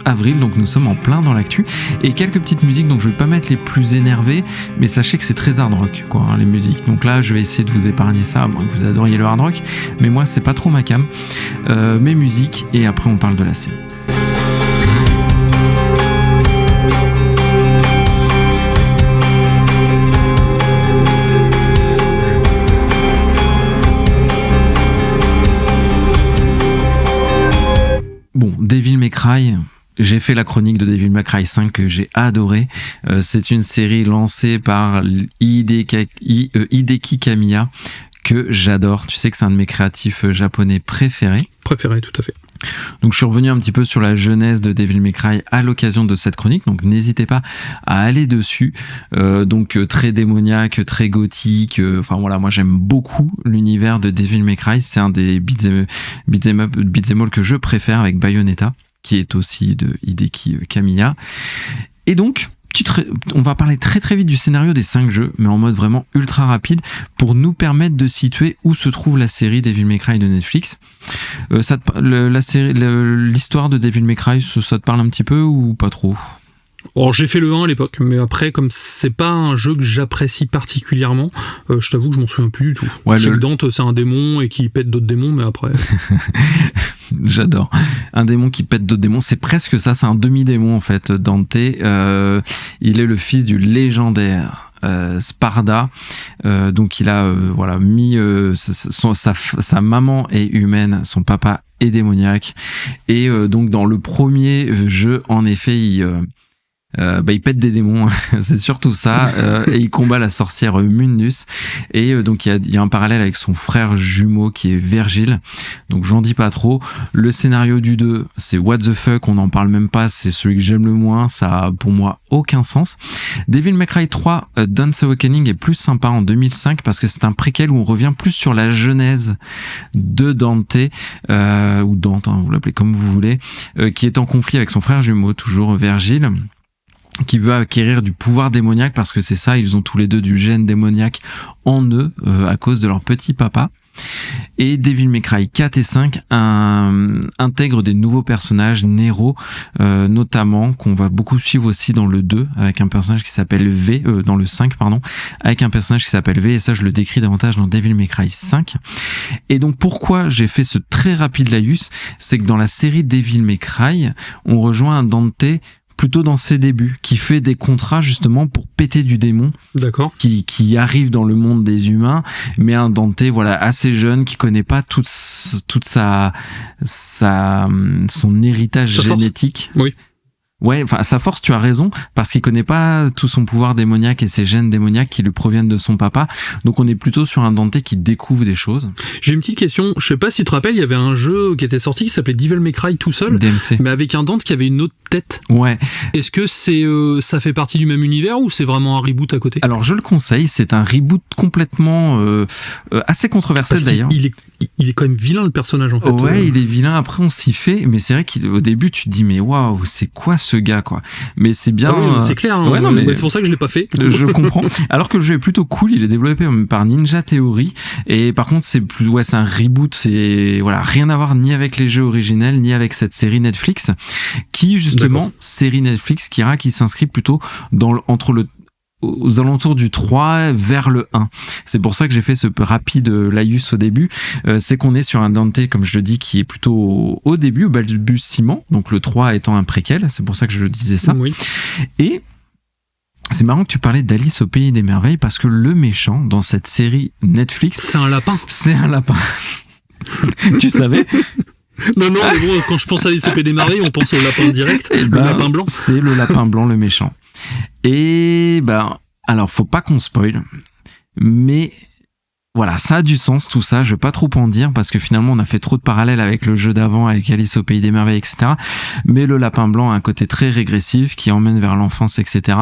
avril, donc nous sommes en plein dans l'actu. Et quelques petites musiques, donc je vais pas mettre les plus énervées, mais sachez que c'est très hard rock, quoi, hein, les musiques. Donc là, je vais essayer de vous épargner ça, à moins que vous adoriez le hard rock, mais moi, c'est pas trop ma cam. Mes musiques, et après, on parle de la série. Bon, Devil May Cry, j'ai fait la chronique de Devil May Cry 5 que j'ai adoré. C'est une série lancée par Hideki Kamiya que j'adore. Tu sais que c'est un de mes créatifs japonais préférés. Préféré, tout à fait. Donc je suis revenu un petit peu sur la genèse de Devil May Cry à l'occasion de cette chronique, donc n'hésitez pas à aller dessus. Donc très démoniaque, très gothique, enfin voilà, moi j'aime beaucoup l'univers de Devil May Cry, c'est un des beat'em all que je préfère avec Bayonetta, qui est aussi de Hideki Kamiya. Et donc on va parler très très vite du scénario des 5 jeux, mais en mode vraiment ultra rapide, pour nous permettre de situer où se trouve la série Devil May Cry de Netflix. L'histoire de Devil May Cry, ça te parle un petit peu ou pas trop ? Alors, j'ai fait le 1 à l'époque, mais après, comme c'est pas un jeu que j'apprécie particulièrement, je t'avoue que je m'en souviens plus du tout. Ouais, je sais que Dante, c'est un démon et qui pète d'autres démons, mais après... J'adore. Un démon qui pète d'autres démons, c'est presque ça, c'est un demi-démon en fait, Dante. Il est le fils du légendaire Sparda, donc il a mis sa maman est humaine, son papa est démoniaque, et donc dans le premier jeu, en effet, il pète des démons, c'est surtout ça, et il combat la sorcière Mundus, et donc il y a un parallèle avec son frère jumeau qui est Vergil, donc j'en dis pas trop. Le scénario du 2, c'est what the fuck, on n'en parle même pas, c'est celui que j'aime le moins, ça a pour moi aucun sens. Devil May Cry 3, Dance Awakening est plus sympa en 2005 parce que c'est un préquel où on revient plus sur la genèse de Dante, ou Dante, hein, vous l'appelez comme vous voulez, qui est en conflit avec son frère jumeau, toujours Vergil, qui veut acquérir du pouvoir démoniaque parce que c'est ça, ils ont tous les deux du gène démoniaque en eux à cause de leur petit papa. Et Devil May Cry 4 et 5 intègrent des nouveaux personnages, Nero notamment, qu'on va beaucoup suivre aussi dans le 2 avec un personnage qui s'appelle V, dans le 5 pardon, avec un personnage qui s'appelle V, et ça je le décris davantage dans Devil May Cry 5. Et donc pourquoi j'ai fait ce très rapide laïus, c'est que dans la série Devil May Cry, on rejoint un Dante plutôt dans ses débuts, qui fait des contrats justement pour péter du démon. D'accord. Qui arrive dans le monde des humains, mais un Dante assez jeune, qui connaît pas toute son héritage génétique. Oui. Ouais, enfin sa force, tu as raison, parce qu'il connaît pas tout son pouvoir démoniaque et ses gènes démoniaques qui lui proviennent de son papa. Donc on est plutôt sur un Dante qui découvre des choses. J'ai une petite question, je sais pas si tu te rappelles, il y avait un jeu qui était sorti qui s'appelait Devil May Cry tout seul, DMC, mais avec un Dante qui avait une autre tête. Ouais. Est-ce que ça fait partie du même univers ou c'est vraiment un reboot à côté ? Alors je le conseille, c'est un reboot complètement assez controversé d'ailleurs. Il est quand même vilain le personnage en fait. Ouais, il est vilain, après on s'y fait, mais c'est vrai qu'au début tu te dis mais waouh, c'est quoi ce ce gars, quoi. Mais c'est bien. C'est clair. Hein, ouais, non, mais c'est pour ça que je l'ai pas fait. Je comprends. Alors que le jeu est plutôt cool, il est développé par Ninja Theory, et par contre c'est un reboot, c'est voilà, rien à voir ni avec les jeux originels ni avec cette série Netflix, qui justement série Netflix qui s'inscrit plutôt aux alentours du 3 vers le 1. C'est pour ça que j'ai fait ce rapide laïus au début. C'est qu'on est sur un Dante, comme je le dis, qui est plutôt au début, au balbutiement, donc le 3 étant un préquel, c'est pour ça que je disais ça. Oui. Et c'est marrant que tu parlais d'Alice au Pays des Merveilles, parce que le méchant dans cette série Netflix... C'est un lapin. C'est un lapin. Tu savais ? Non, mais bon, quand je pense à Alice au Pays des Merveilles, on pense au lapin direct, le lapin blanc. C'est le lapin blanc, le méchant. Et alors faut pas qu'on spoil, mais voilà, ça a du sens tout ça, je vais pas trop en dire parce que finalement on a fait trop de parallèles avec le jeu d'avant, avec Alice au Pays des Merveilles, etc. Mais le lapin blanc a un côté très régressif qui emmène vers l'enfance, etc.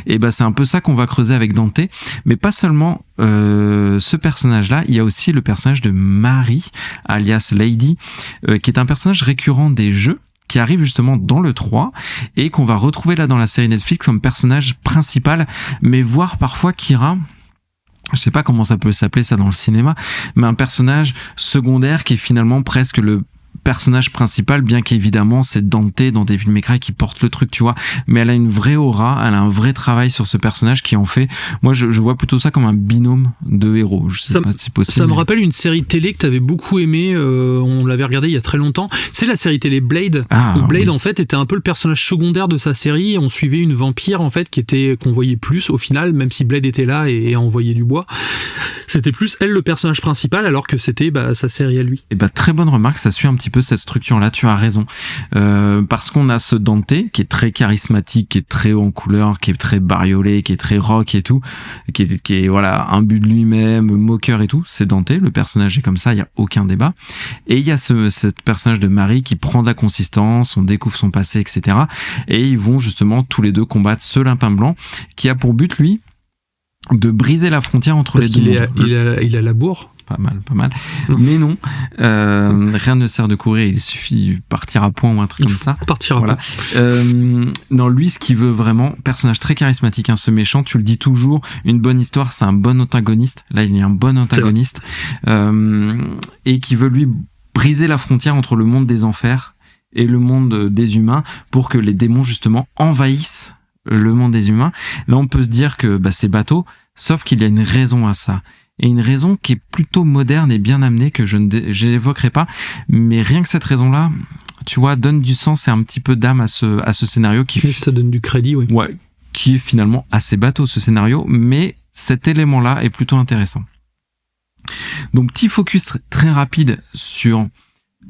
Et c'est un peu ça qu'on va creuser avec Dante, mais pas seulement ce personnage-là, il y a aussi le personnage de Marie, alias Lady, qui est un personnage récurrent des jeux, qui arrive justement dans le 3 et qu'on va retrouver là dans la série Netflix comme personnage principal, mais voire parfois Kira, je sais pas comment ça peut s'appeler ça dans le cinéma, mais un personnage secondaire qui est finalement presque le personnage principal, bien qu'évidemment c'est Dante dans Devil May Cry qui porte le truc, tu vois, mais elle a une vraie aura, elle a un vrai travail sur ce personnage qui en fait, moi je vois plutôt ça comme un binôme de héros. Je sais pas si c'est possible. Ça me rappelle une série télé que t'avais beaucoup aimé, on l'avait regardé il y a très longtemps, c'est la série télé Blade, où Blade en fait était un peu le personnage secondaire de sa série, on suivait une vampire en fait qu'on voyait plus au final, même si Blade était là et envoyait du bois, c'était plus elle le personnage principal alors que c'était sa série à lui. Et très bonne remarque, ça suit un petit peu cette structure-là, tu as raison. Parce qu'on a ce Dante qui est très charismatique, qui est très haut en couleur, qui est très bariolé, qui est très rock et tout, qui est voilà, imbu de lui-même, moqueur et tout. C'est Dante, le personnage est comme ça, il n'y a aucun débat. Et il y a ce personnage de Marie qui prend de la consistance, on découvre son passé, etc. Et ils vont justement tous les deux combattre ce lapin blanc qui a pour but, lui, de briser la frontière entre les deux. Parce qu'il a la bourre. Pas mal. Mais non, rien ne sert de courir, il suffit de partir à point ou un truc comme ça. Partir à point. Non, lui, ce qu'il veut vraiment, personnage très charismatique, ce méchant, tu le dis toujours, une bonne histoire, c'est un bon antagoniste. Là, il y a un bon antagoniste. Et qui veut, lui, briser la frontière entre le monde des enfers et le monde des humains pour que les démons, justement, envahissent le monde des humains. Là, on peut se dire que c'est bateau, sauf qu'il y a une raison à ça. Et une raison qui est plutôt moderne et bien amenée, que je n'évoquerai pas, mais rien que cette raison-là, tu vois, donne du sens et un petit peu d'âme à ce scénario ça donne du crédit, oui. Ouais, qui est finalement assez bateau ce scénario, mais cet élément-là est plutôt intéressant. Donc petit focus très rapide sur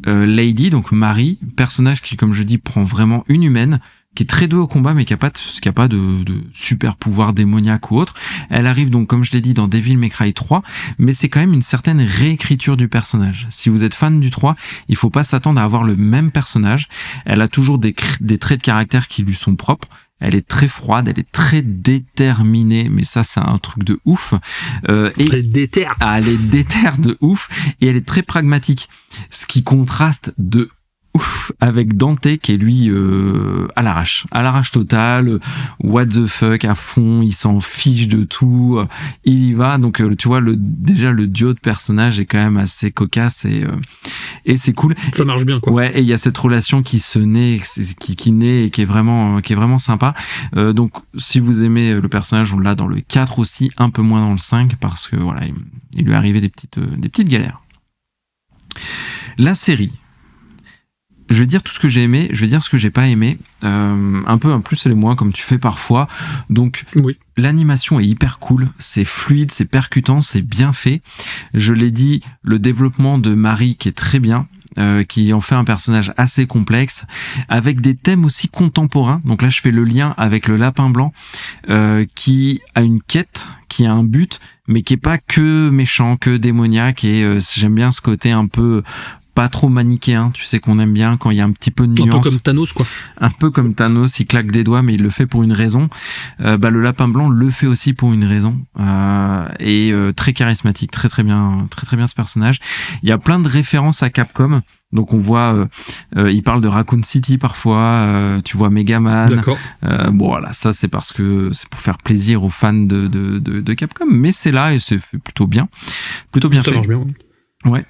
Lady, donc Marie, personnage qui, comme je dis, prend vraiment une humaine, qui est très douée au combat, mais qui a pas de super pouvoir démoniaque ou autre. Elle arrive donc, comme je l'ai dit, dans Devil May Cry 3, mais c'est quand même une certaine réécriture du personnage. Si vous êtes fan du 3, il faut pas s'attendre à avoir le même personnage. Elle a toujours des traits de caractère qui lui sont propres. Elle est très froide, elle est très déterminée, mais ça, c'est un truc de ouf. Elle est déterre. Elle est déterre de ouf, et elle est très pragmatique. Ce qui contraste de ouf avec Dante qui est lui à l'arrache totale, what the fuck à fond, il s'en fiche de tout, il y va. Donc tu vois, déjà le duo de personnages est quand même assez cocasse et c'est cool. Ça marche bien, quoi. Ouais, et il y a cette relation qui naît et qui est vraiment sympa. Donc si vous aimez le personnage, on l'a dans le 4 aussi, un peu moins dans le 5 parce que voilà, il lui est arrivé des petites galères. La série. Je vais dire tout ce que j'ai aimé, je vais dire ce que j'ai pas aimé, un peu un plus et les moins comme tu fais parfois. Donc oui. L'animation est hyper cool, c'est fluide, c'est percutant, c'est bien fait. Je l'ai dit, le développement de Marie qui est très bien, qui en fait un personnage assez complexe, avec des thèmes aussi contemporains. Donc là je fais le lien avec le lapin blanc, qui a une quête, qui a un but, mais qui est pas que méchant, que démoniaque, et j'aime bien ce côté un peu pas trop manichéen, tu sais qu'on aime bien quand il y a un petit peu de nuance. Un peu comme Thanos, quoi. Un peu comme Thanos, il claque des doigts mais il le fait pour une raison. Le lapin blanc le fait aussi pour une raison, et très charismatique, très bien ce personnage. Il y a plein de références à Capcom. Donc on voit, il parle de Raccoon City parfois, tu vois Megaman. D'accord. Bon voilà, ça c'est parce que c'est pour faire plaisir aux fans de Capcom, mais c'est là et c'est fait plutôt bien Ça fait. marche bien. Ouais.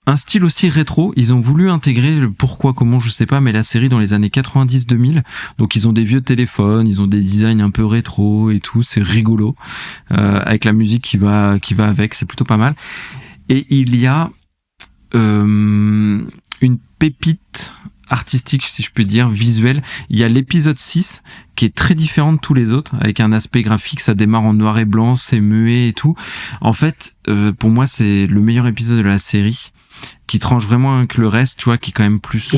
Un style aussi rétro, ils ont voulu intégrer le pourquoi, comment, je sais pas, mais la série dans les années 90-2000, donc ils ont des vieux téléphones, ils ont des designs un peu rétro et tout, c'est rigolo, avec la musique qui va avec, c'est plutôt pas mal. Et il y a une pépite artistique, si je peux dire, visuelle. Il y a l'épisode 6 qui est très différent de tous les autres, avec un aspect graphique, ça démarre en noir et blanc, c'est muet et tout. En fait, pour moi, c'est le meilleur épisode de la série, qui tranche vraiment avec le reste, tu vois, qui est quand même plus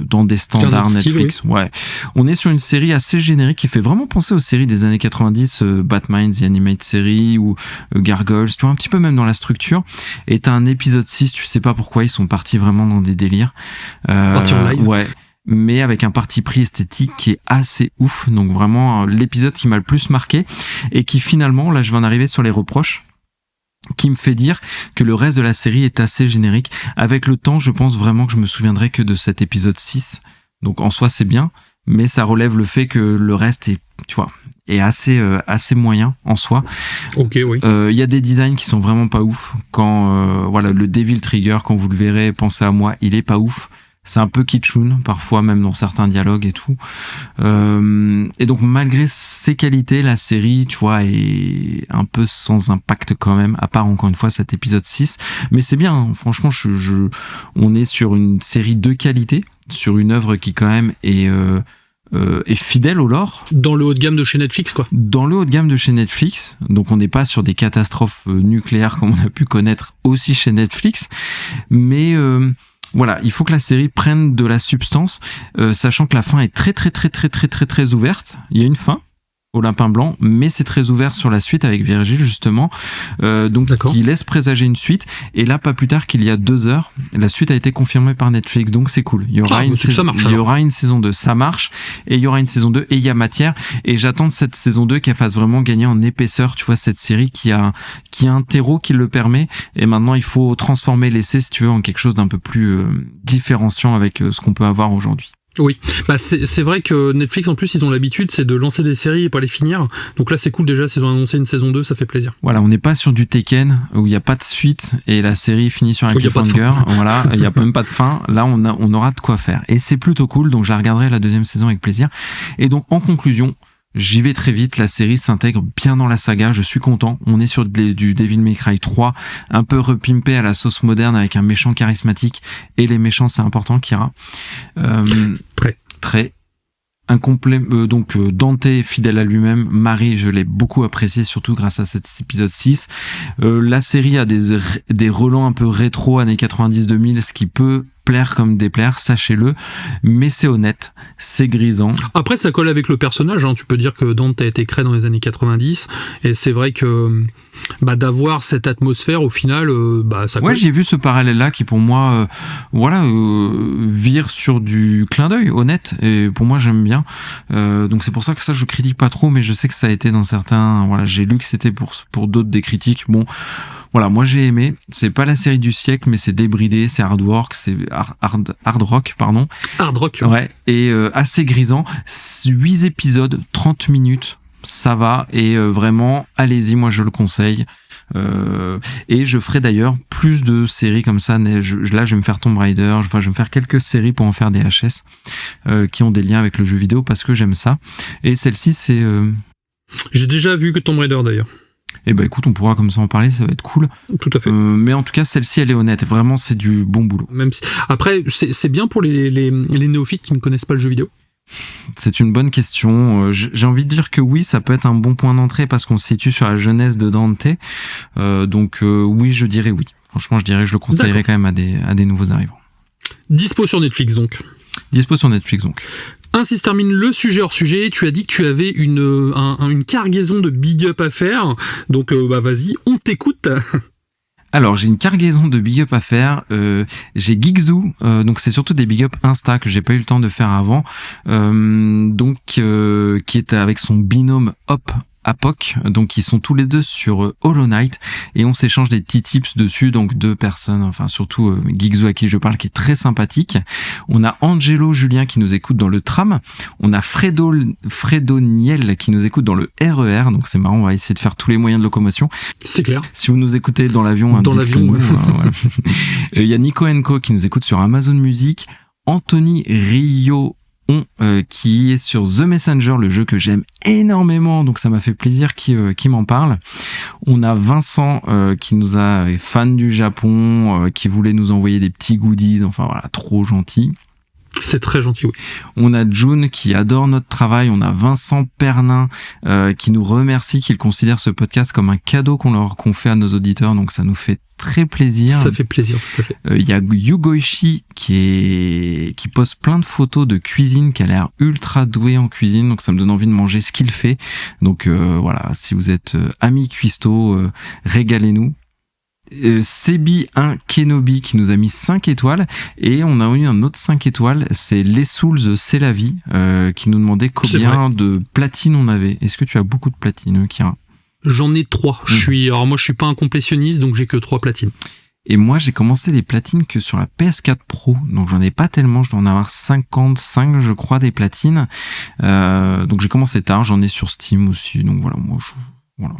dans des standards Netflix. Style, oui. Ouais. On est sur une série assez générique qui fait vraiment penser aux séries des années 90, Batman, The Animated Series ou Gargoyles, tu vois, un petit peu même dans la structure. Et t'as un épisode 6, tu sais pas pourquoi, ils sont partis vraiment dans des délires. Partis en live. Ouais. Mais avec un parti pris esthétique qui est assez ouf. Donc vraiment, l'épisode qui m'a le plus marqué et qui finalement, là je vais en arriver sur les reproches, qui me fait dire que le reste de la série est assez générique. Avec le temps, je pense vraiment que je me souviendrai que de cet épisode 6. Donc en soi, c'est bien, mais ça relève le fait que le reste est, tu vois, est assez moyen en soi. Ok, oui. Il y a des designs qui sont vraiment pas ouf. Quand voilà, le Devil Trigger, quand vous le verrez, pensez à moi, il est pas ouf. C'est un peu kitschoun, parfois même dans certains dialogues et tout. Et donc malgré ses qualités, la série, tu vois, est un peu sans impact quand même, à part encore une fois cet épisode 6. Mais c'est bien, hein. Franchement, on est sur une série de qualité, sur une œuvre qui quand même est fidèle au lore. Dans le haut de gamme de chez Netflix, quoi. Dans le haut de gamme de chez Netflix, donc on n'est pas sur des catastrophes nucléaires comme on a pu connaître aussi chez Netflix, mais voilà, il faut que la série prenne de la substance, sachant que la fin est très ouverte. Il y a une fin au Lapin Blanc, mais c'est très ouvert sur la suite avec Virgile justement, donc qui laisse présager une suite. Et là, pas plus tard qu'il y a 2 heures, la suite a été confirmée par Netflix, donc c'est cool. Il y aura il y aura une saison 2, ça marche, et il y aura une saison 2 et il y a matière. Et j'attends de cette saison 2 qu'elle fasse vraiment gagner en épaisseur, tu vois, cette série qui a un terreau qui le permet. Et maintenant, il faut transformer l'essai, si tu veux, en quelque chose d'un peu plus différenciant avec ce qu'on peut avoir aujourd'hui. Oui, bah c'est vrai que Netflix en plus ils ont l'habitude c'est de lancer des séries et pas les finir, donc là c'est cool déjà s'ils ont annoncé une saison 2, ça fait plaisir. Voilà, on n'est pas sur du Tekken où il n'y a pas de suite et la série finit sur un cliffhanger, voilà, il n'y a même pas de fin, là on aura de quoi faire et c'est plutôt cool, donc je la regarderai la 2e saison avec plaisir. Et donc en conclusion, j'y vais très vite, la série s'intègre bien dans la saga, je suis content. On est sur du Devil May Cry 3, un peu repimpé à la sauce moderne avec un méchant charismatique, et les méchants c'est important, Kira. Très incomplet, donc Dante fidèle à lui-même, Marie je l'ai beaucoup apprécié surtout grâce à cet épisode 6. La série a des relents un peu rétro années 90-2000, ce qui peut plaire comme déplaire, sachez-le, mais c'est honnête, c'est grisant. Après ça colle avec le personnage, hein. Tu peux dire que Dante a été créé dans les années 90 et c'est vrai que d'avoir cette atmosphère au final ça colle. Ouais, j'ai vu ce parallèle là qui pour moi vire sur du clin d'œil honnête et pour moi j'aime bien, donc c'est pour ça que ça je critique pas trop, mais je sais que ça a été dans certains, voilà, j'ai lu que c'était pour d'autres des critiques. Bon voilà, moi j'ai aimé, c'est pas la série du siècle mais c'est débridé, c'est hard rock, ouais, et assez grisant. 8 épisodes, 30 minutes, ça va, et vraiment allez-y, moi je le conseille. Et je ferai d'ailleurs plus de séries comme ça. Là je vais me faire Tomb Raider, je vais me faire quelques séries pour en faire des HS qui ont des liens avec le jeu vidéo parce que j'aime ça. Et celle-ci c'est j'ai déjà vu que Tomb Raider d'ailleurs. Eh ben écoute, on pourra comme ça en parler, ça va être cool. Tout à fait. Mais en tout cas, celle-ci, elle est honnête. Vraiment, c'est du bon boulot. Même si... Après, c'est bien pour les néophytes qui ne connaissent pas le jeu vidéo. C'est une bonne question. J'ai envie de dire que oui, ça peut être un bon point d'entrée parce qu'on se situe sur la jeunesse de Dante. Donc oui, je dirais oui. Franchement, je dirais que je le conseillerais quand même à des nouveaux arrivants. Dispo sur Netflix donc. Ainsi se termine le sujet hors sujet. Tu as dit que tu avais une cargaison de big up à faire. Donc vas-y, on t'écoute. Alors, j'ai une cargaison de big up à faire. J'ai Geekzoo, donc c'est surtout des big up Insta que j'ai pas eu le temps de faire avant. Qui est avec son binôme Hop Apoc, donc ils sont tous les deux sur Hollow Knight et on s'échange des petits tips dessus, donc 2 personnes, enfin surtout Geekzoo à qui je parle qui est très sympathique. On a Angelo Julien qui nous écoute dans le tram, on a Fredo Niel qui nous écoute dans le RER, donc c'est marrant, on va essayer de faire tous les moyens de locomotion. C'est clair. Si vous nous écoutez dans l'avion, dans l'avion, ouais. Il y a Nico Enco qui nous écoute sur Amazon Music, Anthony Rio qui est sur The Messenger, le jeu que j'aime énormément, donc ça m'a fait plaisir qu'il m'en parle. On a Vincent qui nous a fan du Japon, qui voulait nous envoyer des petits goodies, enfin voilà, trop gentil. C'est très gentil, oui. On a June qui adore notre travail. On a Vincent Pernin qui nous remercie, qui considère ce podcast comme un cadeau qu'on fait à nos auditeurs. Donc ça nous fait très plaisir. Ça fait plaisir, tout à fait. Il y a Yugoichi qui poste plein de photos de cuisine, qui a l'air ultra doué en cuisine. Donc ça me donne envie de manger ce qu'il fait. Donc voilà, si vous êtes amis cuistot, régalez-nous. Sebi1 Kenobi qui nous a mis 5 étoiles et on a eu un autre 5 étoiles, c'est Les Souls C'est la vie qui nous demandait combien de platine on avait. Est-ce que tu as beaucoup de platine, Kira? J'en ai 3. Alors moi je suis pas un complétionniste, donc j'ai que 3 platines. Et moi j'ai commencé les platines que sur la PS4 Pro, donc j'en ai pas tellement, je dois en avoir 55 je crois des platines, donc j'ai commencé tard, j'en ai sur Steam aussi, donc voilà, moi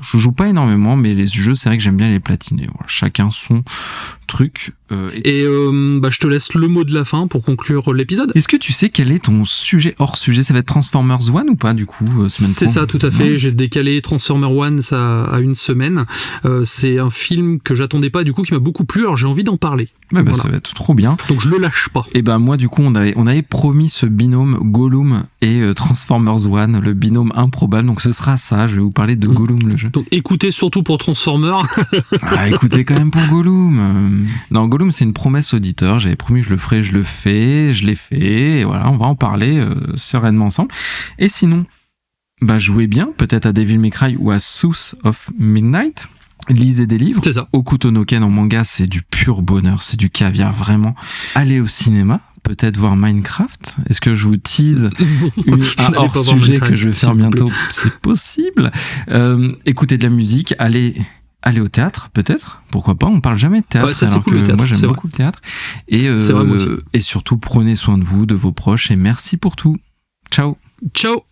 je joue pas énormément, mais les jeux, c'est vrai que j'aime bien les platiner. Voilà, chacun son truc. Je te laisse le mot de la fin pour conclure l'épisode. Est-ce que tu sais quel est ton sujet hors sujet? Ça va être Transformers One ou pas, du coup, semaine C'est ça, tout à fait. J'ai décalé Transformers One à une semaine. C'est un film que j'attendais pas, du coup, qui m'a beaucoup plu. Alors j'ai envie d'en parler. Ouais, voilà. Ça va être trop bien. Donc je le lâche pas. Et moi du coup on avait promis ce binôme Gollum et Transformers One, le binôme improbable. Donc ce sera ça, je vais vous parler de Gollum le jeu. Donc écoutez surtout pour Transformers. Écoutez quand même pour Gollum. Non, Gollum c'est une promesse auditeur, j'avais promis je le ferai, je le fais, je l'ai fait, et voilà, on va en parler sereinement ensemble. Et sinon, jouez bien, peut-être à Devil May Cry ou à South of Midnight. Lisez des livres. C'est ça. Hokuto no Ken en manga, c'est du pur bonheur, c'est du caviar, vraiment. Allez au cinéma, peut-être voir Minecraft. Est-ce que je vous tease un hors-sujet que je vais faire bientôt? C'est possible. Écoutez de la musique, allez au théâtre, peut-être. Pourquoi pas? On parle jamais de théâtre. Ouais, ça, c'est cool, le théâtre. Moi, j'aime beaucoup le théâtre. Et, c'est vrai, moi aussi. Et surtout, prenez soin de vous, de vos proches, et merci pour tout. Ciao. Ciao.